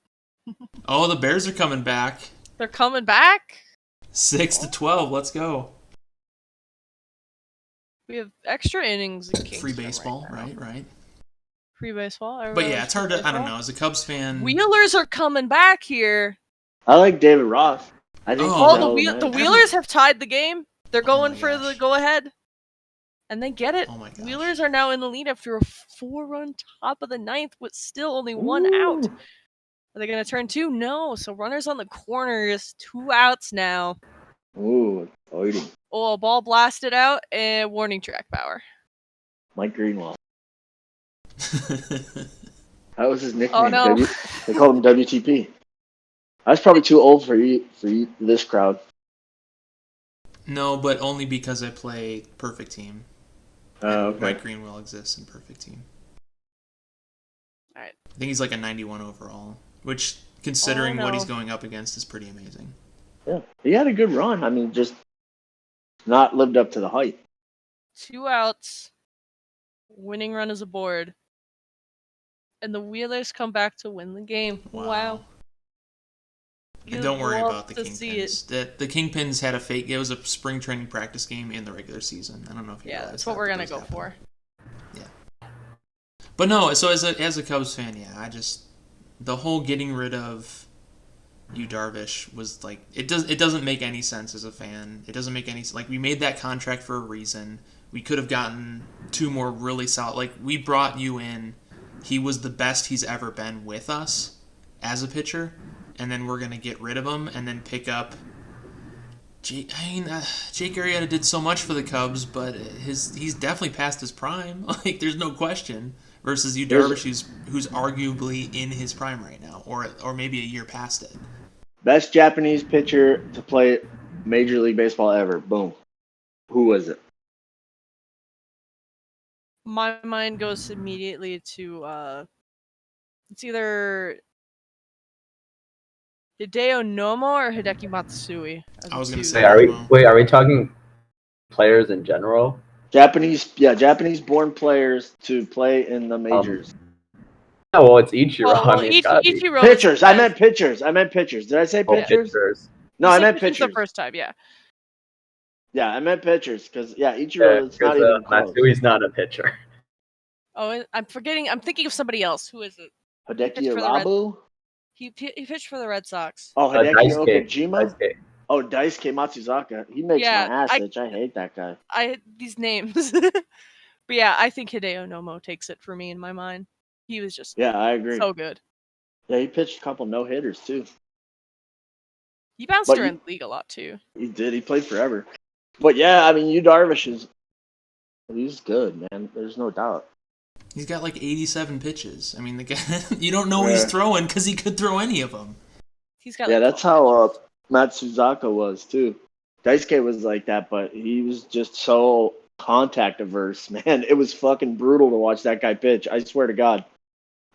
Oh, the Bears are coming back. They're coming back? 6-12, let's go. We have extra innings in Kingston Free baseball, right? Free baseball? But yeah, it's hard to, I don't know, as a Cubs fan... Wheelers are coming back here. I like David Ross. I think the Wheelers have tied the game. They're going for the go-ahead. And they get it. Oh my gosh. Wheelers are now in the lead after a 4-run top of the 9th with still only 1 out. Are they going to turn 2? No. So runners on the corners, 2 outs now. Ooh, exciting. Oh, a ball blasted out and warning track power. Mike Greenwell. That was his nickname. Oh, no. They called him WTP. I was probably too old for this crowd. No, but only because I play Perfect Team. Okay. Mike Greenwell exists in Perfect Team. Alright. I think he's like a 91 overall, which, considering what he's going up against, is pretty amazing. Yeah, he had a good run. I mean, just not lived up to the hype. 2 outs. Winning run is aboard. And the Wheelers come back to win the game. Wow. And don't worry about the Kingpins. The Kingpins had a fake. It was a spring training practice game in the regular season. I don't know if you realize that's what we're gonna go for. Yeah. But no, so as a Cubs fan, yeah, the whole getting rid of Yu Darvish was like it doesn't make any sense as a fan. It doesn't make any like we made that contract for a reason. We could have gotten 2 more really solid. Like we brought you in. He was the best he's ever been with us as a pitcher. And then we're going to get rid of him and then pick up... Jake Arrieta did so much for the Cubs, but he's definitely past his prime. Like, there's no question. Versus Yu Darvish, who's arguably in his prime right now, or maybe a year past it. Best Japanese pitcher to play Major League Baseball ever. Boom. Who was it? My mind goes immediately to... it's either... Hideo Nomo or Hideki Matsui? I was going to say... Are we talking players in general? Japanese-born players to play in the majors. Well, it's Ichiro. Ichiro. Pitchers. I meant pitchers. Did I say pitchers? Pitchers. No, I meant pitchers. The first time, yeah. Yeah, I meant pitchers because Ichiro is not even close. Matsui's not a pitcher. Oh, I'm forgetting. I'm thinking of somebody else. Who is it? Hideki Irabu? He pitched for the Red Sox. Oh, Hideki Okajima? Daisuke. Oh, Daisuke Matsuzaka. He makes my ass itch. I hate that guy. These names. But yeah, I think Hideo Nomo takes it for me in my mind. He was just I agree. So good. Yeah, he pitched a couple no hitters too. He bounced But around the league a lot too. he did. He played forever. But yeah, I mean, Yu Darvish he's good, man. There's no doubt. He's got like 87 pitches. I mean, the guy, you don't know what Yeah. he's throwing because he could throw any of them. He's got Yeah, like that's 12 how pitches. Matsuzaka was too. Daisuke was like that, but he was just so contact averse, man. It was fucking brutal to watch that guy pitch. I swear to God.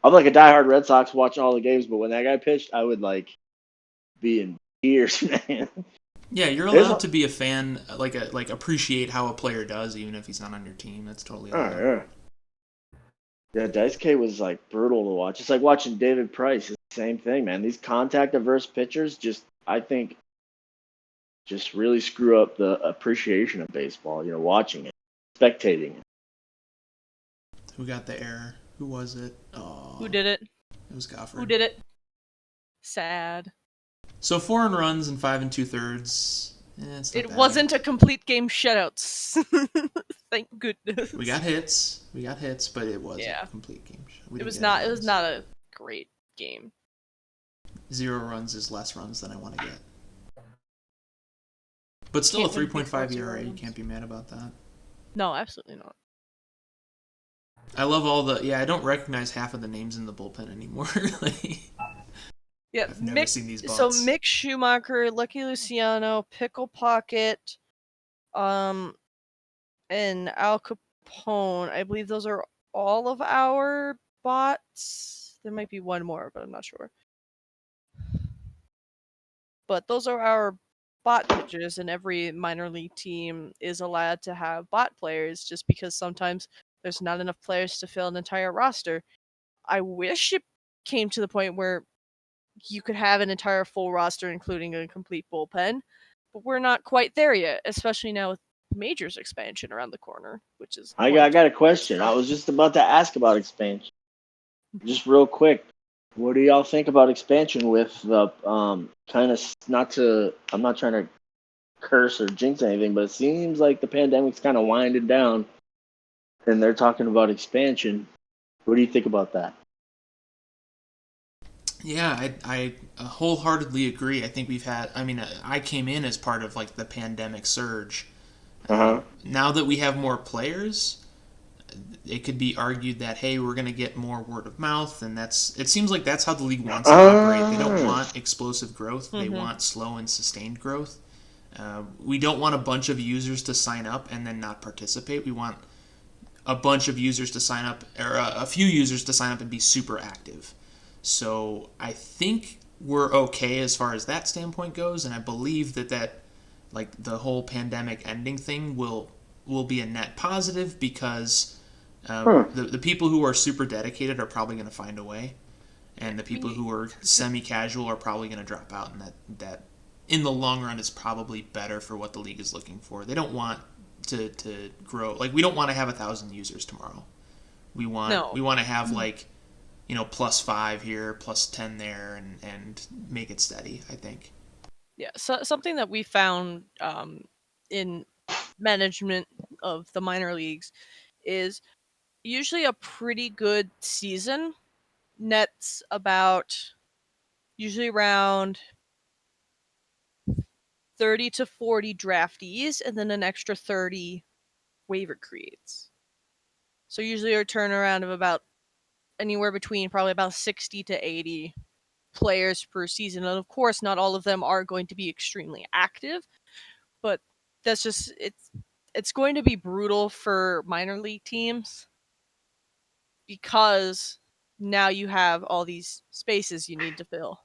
I'm like a diehard Red Sox watching all the games, but when that guy pitched, I would like be in tears, man. Yeah, you're There's allowed to be a fan, like appreciate how a player does, even if he's not on your team. That's totally allowed. yeah. Yeah, Daisuke was like brutal to watch. It's like watching David Price. It's the same thing, man. These contact averse pitchers I think, just really screw up the appreciation of baseball. Watching it, spectating it. Who got the error? Who was it? Oh, Who did it? It was Goffard. Who did it? Sad. So 4 earned runs and 5 2/3. It wasn't a complete game shutouts. Thank goodness. We got hits, but it was a complete game. It was not a great game. 0 runs is less runs than I want to get. But still a 3.5 ERA. You can't be mad about that. No, absolutely not. I love I don't recognize half of the names in the bullpen anymore. Yeah, I've never seen these bots. So Mick Schumacher, Lucky Luciano, Pickle Pocket, and Al Capone. I believe those are all of our bots. There might be one more, but I'm not sure. But those are our bot pitchers, and every minor league team is allowed to have bot players just because sometimes there's not enough players to fill an entire roster. I wish it came to the point where you could have an entire full roster, including a complete bullpen, but we're not quite there yet, especially now with Majors expansion around the corner, which is. I got a question. I was just about to ask about expansion. Just real quick, what do y'all think about expansion with the kind of I'm not trying to curse or jinx anything, but it seems like the pandemic's kind of winding down, and they're talking about expansion. What do you think about that? Yeah, I wholeheartedly agree. I think I came in as part of like the pandemic surge. Now that we have more players, it could be argued that, hey, we're going to get more word of mouth, and it seems like that's how the league wants to operate. They don't want explosive growth. They want slow and sustained growth. We don't want a bunch of users to sign up and then not participate. We want a bunch of users to sign up, or a few users to sign up and be super active. So I think we're okay as far as that standpoint goes, and I believe that like the whole pandemic ending thing will be a net positive because the people who are super dedicated are probably going to find a way, and the people who are semi-casual are probably going to drop out, and that in the long run is probably better for what the league is looking for. They don't want to grow. Like, we don't want to have 1,000 users tomorrow. We want to have like, +5 here, +10 there, and make it steady, I think. Yeah, so something that we found in management of the minor leagues is usually a pretty good season nets about usually around 30 to 40 draftees and then an extra 30 waiver creates. So usually a turnaround of about anywhere between probably about 60 to 80 players per season. And of course, not all of them are going to be extremely active, but that's just it's going to be brutal for minor league teams because now you have all these spaces you need to fill.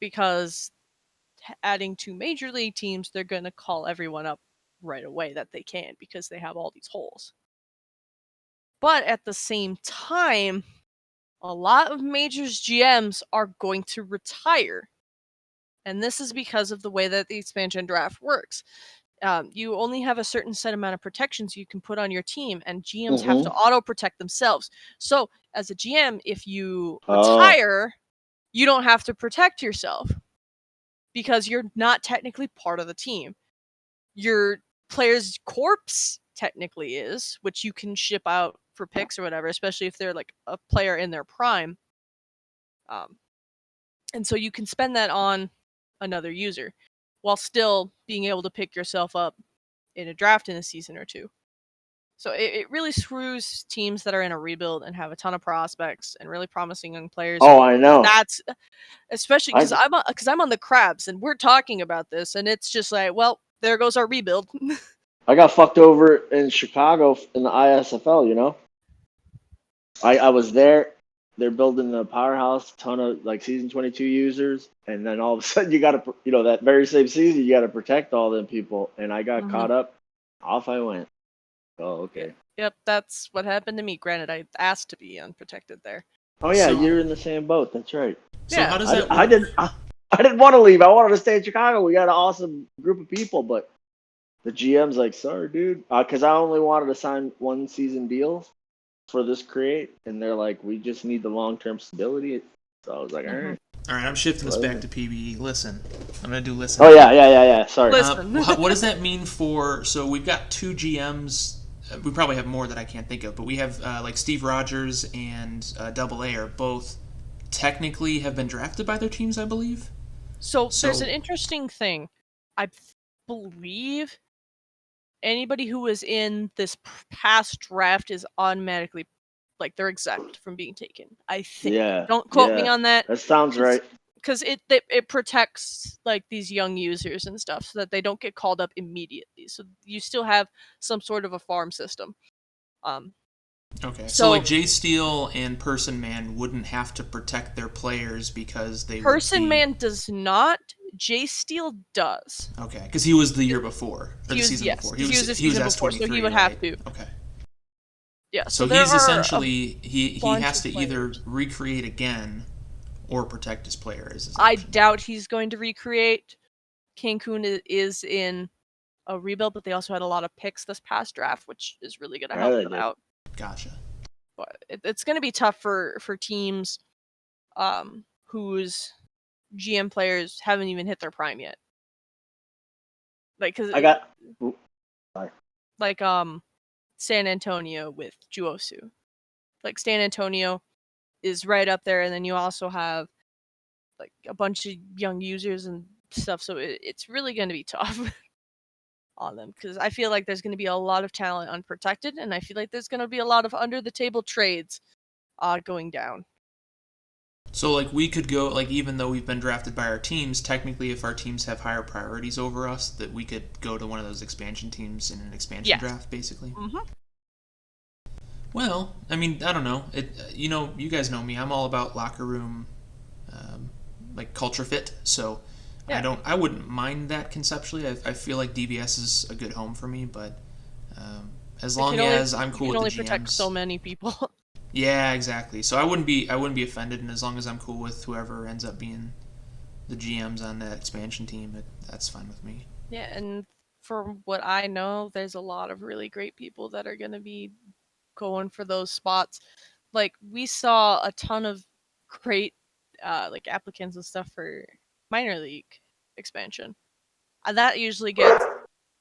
Because adding 2 major league teams, they're going to call everyone up right away that they can because they have all these holes. But at the same time, a lot of majors GMs are going to retire. And this is because of the way that the expansion draft works. You only have a certain set amount of protections you can put on your team, and GMs have to auto-protect themselves. So, as a GM, if you retire, you don't have to protect yourself because you're not technically part of the team. Your player's corpse technically is, which you can ship out for picks or whatever, especially if they're like a player in their prime. And so you can spend that on another user while still being able to pick yourself up in a draft in a season or two. So it really screws teams that are in a rebuild and have a ton of prospects and really promising young players. Oh, I know. That's especially because I'm on the Crabs and we're talking about this, and it's just like, well, there goes our rebuild. I got fucked over in Chicago in the ISFL. You know, I was there. They're building the powerhouse, ton of like season 22 users, and then all of a sudden you got to, that very same season you got to protect all them people, and I got caught up. Off I went. Oh, okay. Yep, that's what happened to me. Granted, I asked to be unprotected there. Oh yeah, So- you're in the same boat. That's right. So Yeah. how does that work? I didn't want to leave. I wanted to stay in Chicago. We got an awesome group of people, but the GM's like, sorry, dude, because I only wanted to sign 1 season deals for this create, and they're like, we just need the long-term stability. So I was like, all right. All right, I'm shifting us back to PBE. Listen, I'm gonna do listen. Oh yeah. Sorry. Listen. What does that mean for? So we've got 2 GMs. We probably have more that I can't think of, but we have like Steve Rogers and Double A are both technically have been drafted by their teams, I believe. So there's an interesting thing. I believe anybody who was in this past draft is automatically, like, they're exempt from being taken. I think. Yeah. Don't quote me on that. That sounds right. Because it protects like these young users and stuff so that they don't get called up immediately. So you still have some sort of a farm system. Okay, so So- like Jay Steele and Person Man wouldn't have to protect their players because they Person would be... Man does not. Jay Steele does. Okay, because he was the year before or the season yes, before. he was the season before, so he would have to. Okay. Yeah. So there he's are essentially he bunch has of to either players. recreate again or protect his player. Is his I option. doubt he's going to recreate. Cancun is in a rebuild, but they also had a lot of picks this past draft, which is really going to help they them did. out. Gotcha. But it's going to be tough for teams whose GM players haven't even hit their prime yet. Like, cause I got. like San Antonio with Juosu. Like San Antonio is right up there, and then you also have like a bunch of young users and stuff. So it's really going to be tough on them because I feel like there's going to be a lot of talent unprotected, and I feel like there's going to be a lot of under the table trades going down. So like we could go like even though we've been drafted by our teams, technically if our teams have higher priorities over us, that we could go to one of those expansion teams in an expansion draft, basically. Mm-hmm. Well, I mean, I don't know. You guys know me. I'm all about locker room, like culture fit. So Yeah. I wouldn't mind that conceptually. I feel like DBS is a good home for me, but as long as I'm cool you with can the only protect GMs. so many people. Yeah, exactly. So I wouldn't be offended, and as long as I'm cool with whoever ends up being the GMs on that expansion team, that's fine with me. Yeah, and from what I know, there's a lot of really great people that are going to be going for those spots. Like we saw a ton of great like applicants and stuff for minor league expansion. And that usually gets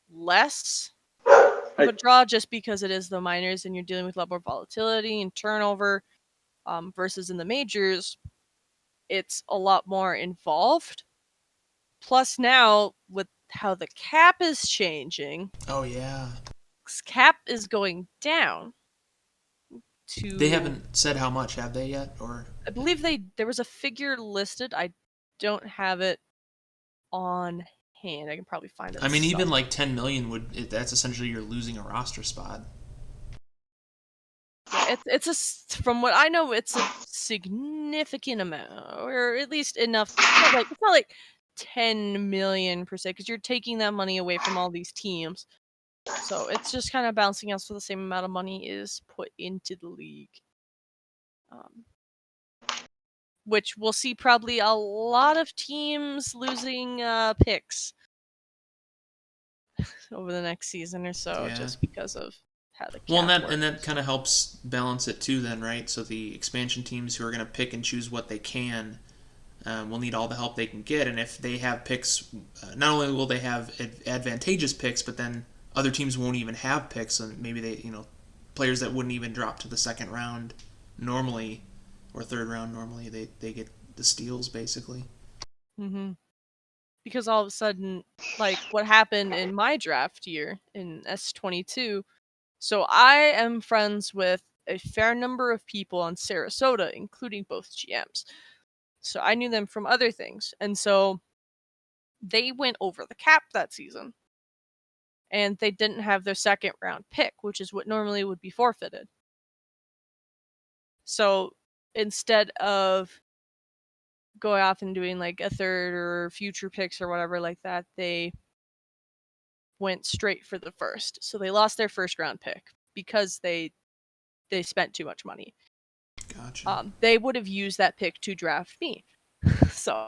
less of a draw just because it is the minors and you're dealing with a lot more volatility and turnover versus in the majors it's a lot more involved. Plus now with how the cap is changing, Oh yeah. cap is going down to They haven't said how much, have they yet? Or I believe there was a figure listed. I don't have it on hand. I can probably find it. I mean, even somewhere. like 10 million that's essentially you're losing a roster spot. From what I know, it's a significant amount, or at least enough. It's not like 10 million per se, because you're taking that money away from all these teams. So it's just kind of bouncing out, so the same amount of money is put into the league. Which we'll see probably a lot of teams losing picks over the next season or so, just because of how the cap works. And that kind of helps balance it too, then, right? So the expansion teams who are going to pick and choose what they can will need all the help they can get, and if they have picks, not only will they have advantageous picks, but then other teams won't even have picks, and maybe players that wouldn't even drop to the second round normally or third round normally. They get the steals basically. Mm-hmm. Because all of a sudden, like what happened in my draft year in S22, so I am friends with a fair number of people on Sarasota, including both GMs. So I knew them from other things. And so they went over the cap that season. And they didn't have their second round pick, which is what normally would be forfeited. So instead of going off and doing like a third or future picks or whatever like that, they went straight for the first. So they lost their first round pick because they spent too much money. Gotcha. They would have used that pick to draft me. So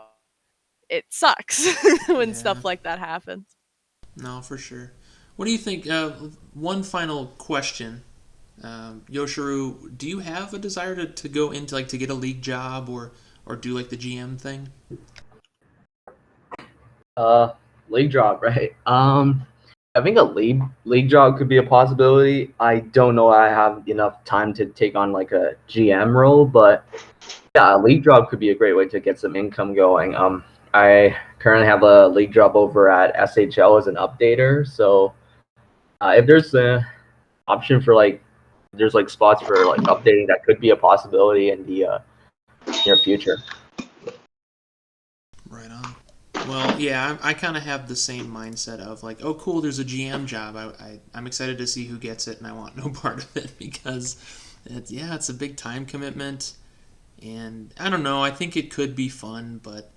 it sucks when stuff like that happens. No, for sure. What do you think? One final question. Yosheroo, do you have a desire to go into like to get a league job or do like the GM thing? League job, right? I think a league job could be a possibility. I don't know I have enough time to take on like a GM role, but yeah, a league job could be a great way to get some income going. I currently have a league job over at SHL as an updater, so if there's a option for like there's like spots for like updating, that could be a possibility in the near future. Right on. Well, yeah, I kind of have the same mindset of like, oh, cool, there's a GM job. I'm excited to see who gets it, and I want no part of it because, it's a big time commitment, and I don't know. I think it could be fun, but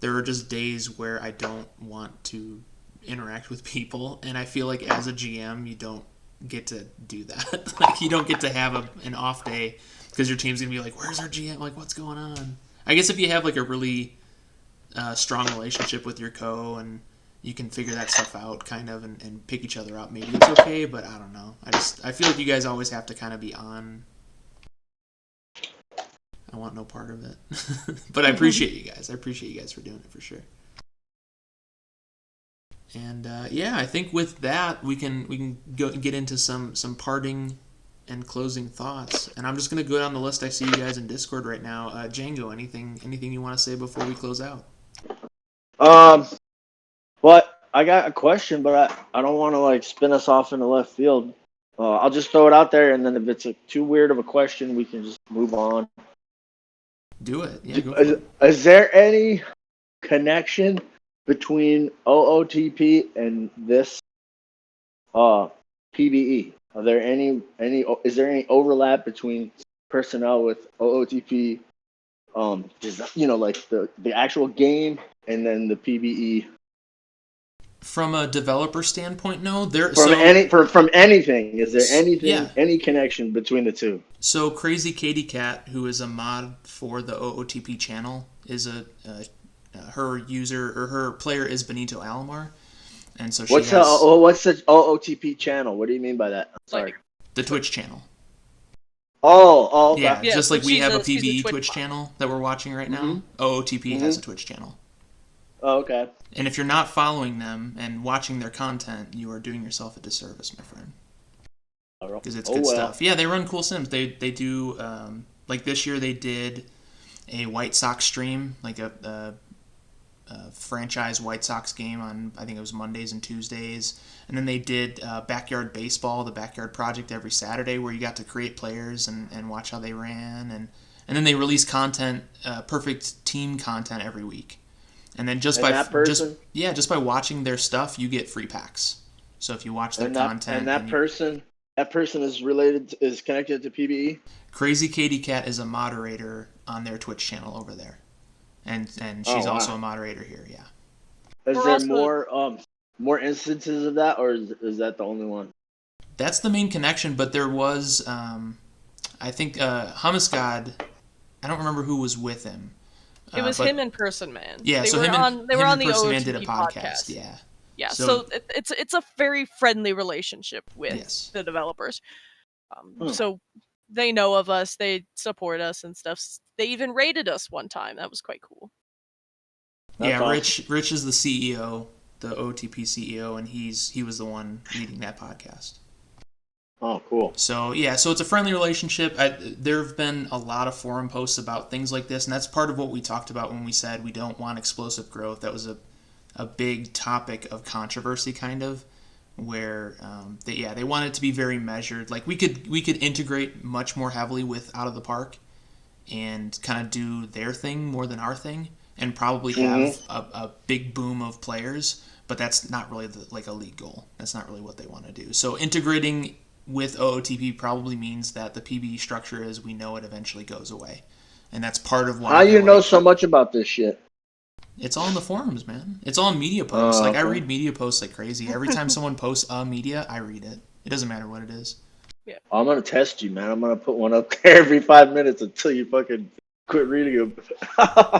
there are just days where I don't want to interact with people, and I feel like as a GM, you don't get to do that. Like, you don't get to have an off day because your team's gonna be like, "Where's our GM? Like, what's going on?" I guess if you have like a really strong relationship with your and you can figure that stuff out kind of and pick each other up, maybe it's okay, but I don't know. I feel like you guys always have to kind of be on. I want no part of it. But I appreciate you guys. I appreciate you guys for doing it for sure. And I think with that we can go and get into some parting and closing thoughts. And I'm just gonna go down the list. I see you guys in Discord right now. Django, anything you want to say before we close out? Well, I got a question, but I don't want to like spin us off into left field. I'll just throw it out there, and then if it's too weird of a question, we can just move on. Do it. Yeah, go for it. Is there any connection between OOTP and this PBE? Are there any is there any overlap between personnel with OOTP, like the actual game and then the PBE? From a developer standpoint, no. From anything, is there anything, yeah, any connection between the two? So Crazy Katie Cat, who is a mod for the OOTP channel, is her user or her player is Benito Alomar, and so what's the OOTP channel? What do you mean by that? I'm sorry. The Twitch channel. Oh, okay. Yeah, just so like we have a she's PBE a Twitch channel that we're watching right now, OOTP has a Twitch channel. Oh, okay. And if you're not following them and watching their content, you are doing yourself a disservice, my friend. Because it's good stuff. Yeah, they run cool sims. They do, like this year they did a White Sox stream, like a franchise White Sox game on, I think it was Mondays and Tuesdays. And then they did Backyard Baseball, the Backyard Project, every Saturday, where you got to create players and watch how they ran. And then they release content, perfect team content every week. And then just by watching their stuff, you get free packs. So if you watch their content, that person is connected to PBE. Crazy Katie Cat is a moderator on their Twitch channel over there, and she's also a moderator here. Yeah. Is there more instances of that, or is that the only one? That's the main connection, but there was, I think, Hummus God. I don't remember who was with him. It was him and Person Man. Yeah, they so were on the Person OOTP Man did a podcast. Yeah. Yeah, so it's a very friendly relationship with the developers. So they know of us, they support us and stuff. They even rated us one time. That was quite cool. That's awesome. Rich is the CEO, the OTP CEO, and he was the one leading that podcast. Oh, cool. So yeah, so it's a friendly relationship. There have been a lot of forum posts about things like this, and that's part of what we talked about when we said we don't want explosive growth. That was a big topic of controversy, kind of, where they want it to be very measured. Like we could integrate much more heavily with Out of the Park and kind of do their thing more than our thing, and probably have a big boom of players. But that's not really like a league goal. That's not really what they want to do. So integrating with OOTP probably means that the PBE structure as we know it eventually goes away. And that's part of why... How you know so much about this shit? It's all in the forums, man. It's all in media posts. Okay. Like, I read media posts like crazy. Every time someone posts a media, I read it. It doesn't matter what it is. Yeah. I'm going to test you, man. I'm going to put one up there every 5 minutes until you fucking quit reading them.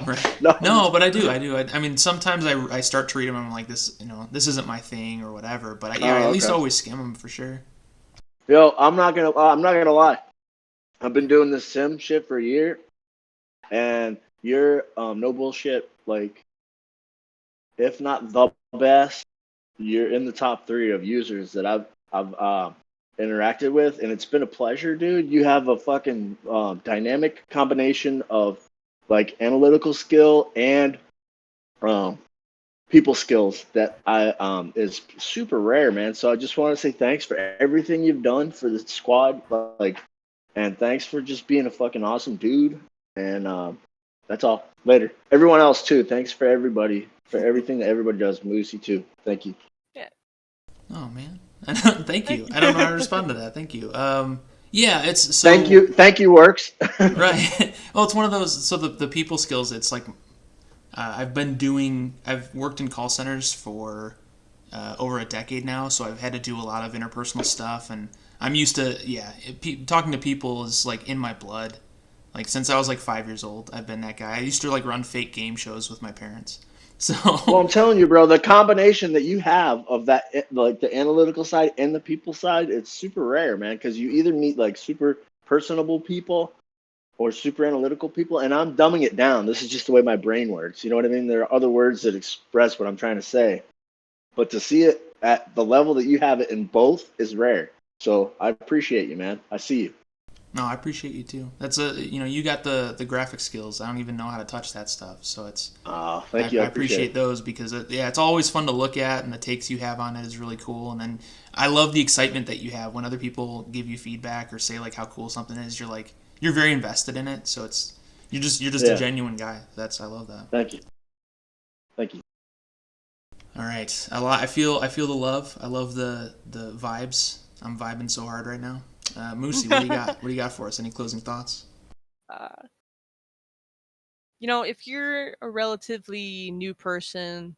Right. No, but I do. I mean, sometimes I start to read them and I'm like, this isn't my thing or whatever. But I at least always skim them for sure. Yo, I'm not gonna lie. I've been doing this sim shit for a year, and you're no bullshit. Like, if not the best, you're in the top 3 of users that I've interacted with, and it's been a pleasure, dude. You have a fucking dynamic combination of like analytical skill and people skills that is super rare, man. So I just want to say thanks for everything you've done for the squad, like, and thanks for just being a fucking awesome dude. And that's all. Later, everyone else too. Thanks for everybody for everything that everybody does. Moosey too. Thank you. Yeah. Oh man, thank you. I don't know how to respond to that. Thank you. Yeah, it's so. Thank you works. Right. Well, it's one of those. So the people skills. It's like. I've worked in call centers for over a decade now, so I've had to do a lot of interpersonal stuff, and I'm used to, talking to people is like in my blood. Like since I was like 5 years old, I've been that guy. I used to like run fake game shows with my parents. So. Well, I'm telling you, bro, the combination that you have of that, like the analytical side and the people side, it's super rare, man, because you either meet like super personable people or super analytical people, and I'm dumbing it down. This is just the way my brain works. You know what I mean? There are other words that express what I'm trying to say. But to see it at the level that you have it in both is rare. So I appreciate you, man. I see you. No, I appreciate you too. That's you got the graphic skills. I don't even know how to touch that stuff. So it's thank you. I appreciate those because it's always fun to look at, and the takes you have on it is really cool. And then I love the excitement that you have when other people give you feedback or say like how cool something is. You're very invested in it, so you're just a genuine guy. I love that. Thank you. All right, I feel the love. I love the vibes. I'm vibing so hard right now. Moosey, what do you got? What do you got for us? Any closing thoughts? If you're a relatively new person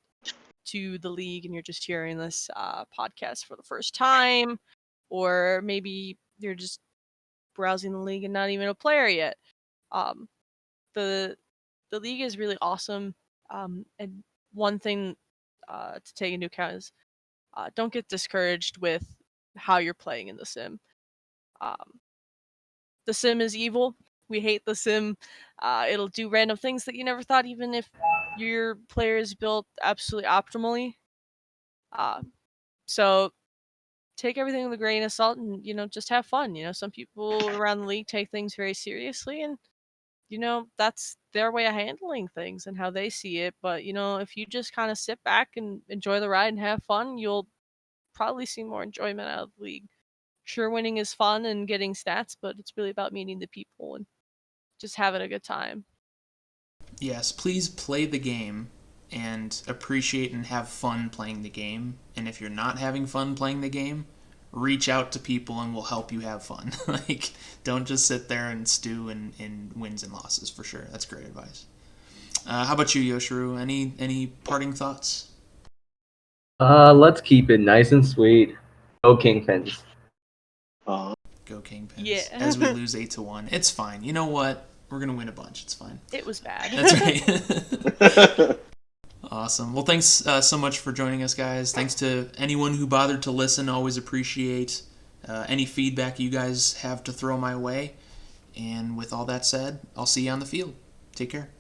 to the league and you're just hearing this podcast for the first time, or maybe you're just browsing the league and not even a player yet, the league is really awesome. And one thing to take into account is don't get discouraged with how you're playing in the sim. The sim is evil. We hate the sim. It'll do random things that you never thought, even if your player is built absolutely optimally. So take everything with a grain of salt and, just have fun. Some people around the league take things very seriously, and, that's their way of handling things and how they see it. But, if you just kind of sit back and enjoy the ride and have fun, you'll probably see more enjoyment out of the league. Sure, winning is fun and getting stats, but it's really about meeting the people and just having a good time. Yes, please play the game and appreciate and have fun playing the game. And if you're not having fun playing the game, reach out to people and we'll help you have fun. Like, don't just sit there and stew in wins and losses, for sure. That's great advice. How about you, Yosheroo? Any parting thoughts? Let's keep it nice and sweet. Go Kingpins. Go Kingpins. Yeah. As we lose 8-1. It's fine. You know what? We're going to win a bunch. It's fine. It was bad. That's right. Awesome. Well, thanks so much for joining us, guys. Thanks to anyone who bothered to listen. Always appreciate any feedback you guys have to throw my way. And with all that said, I'll see you on the field. Take care.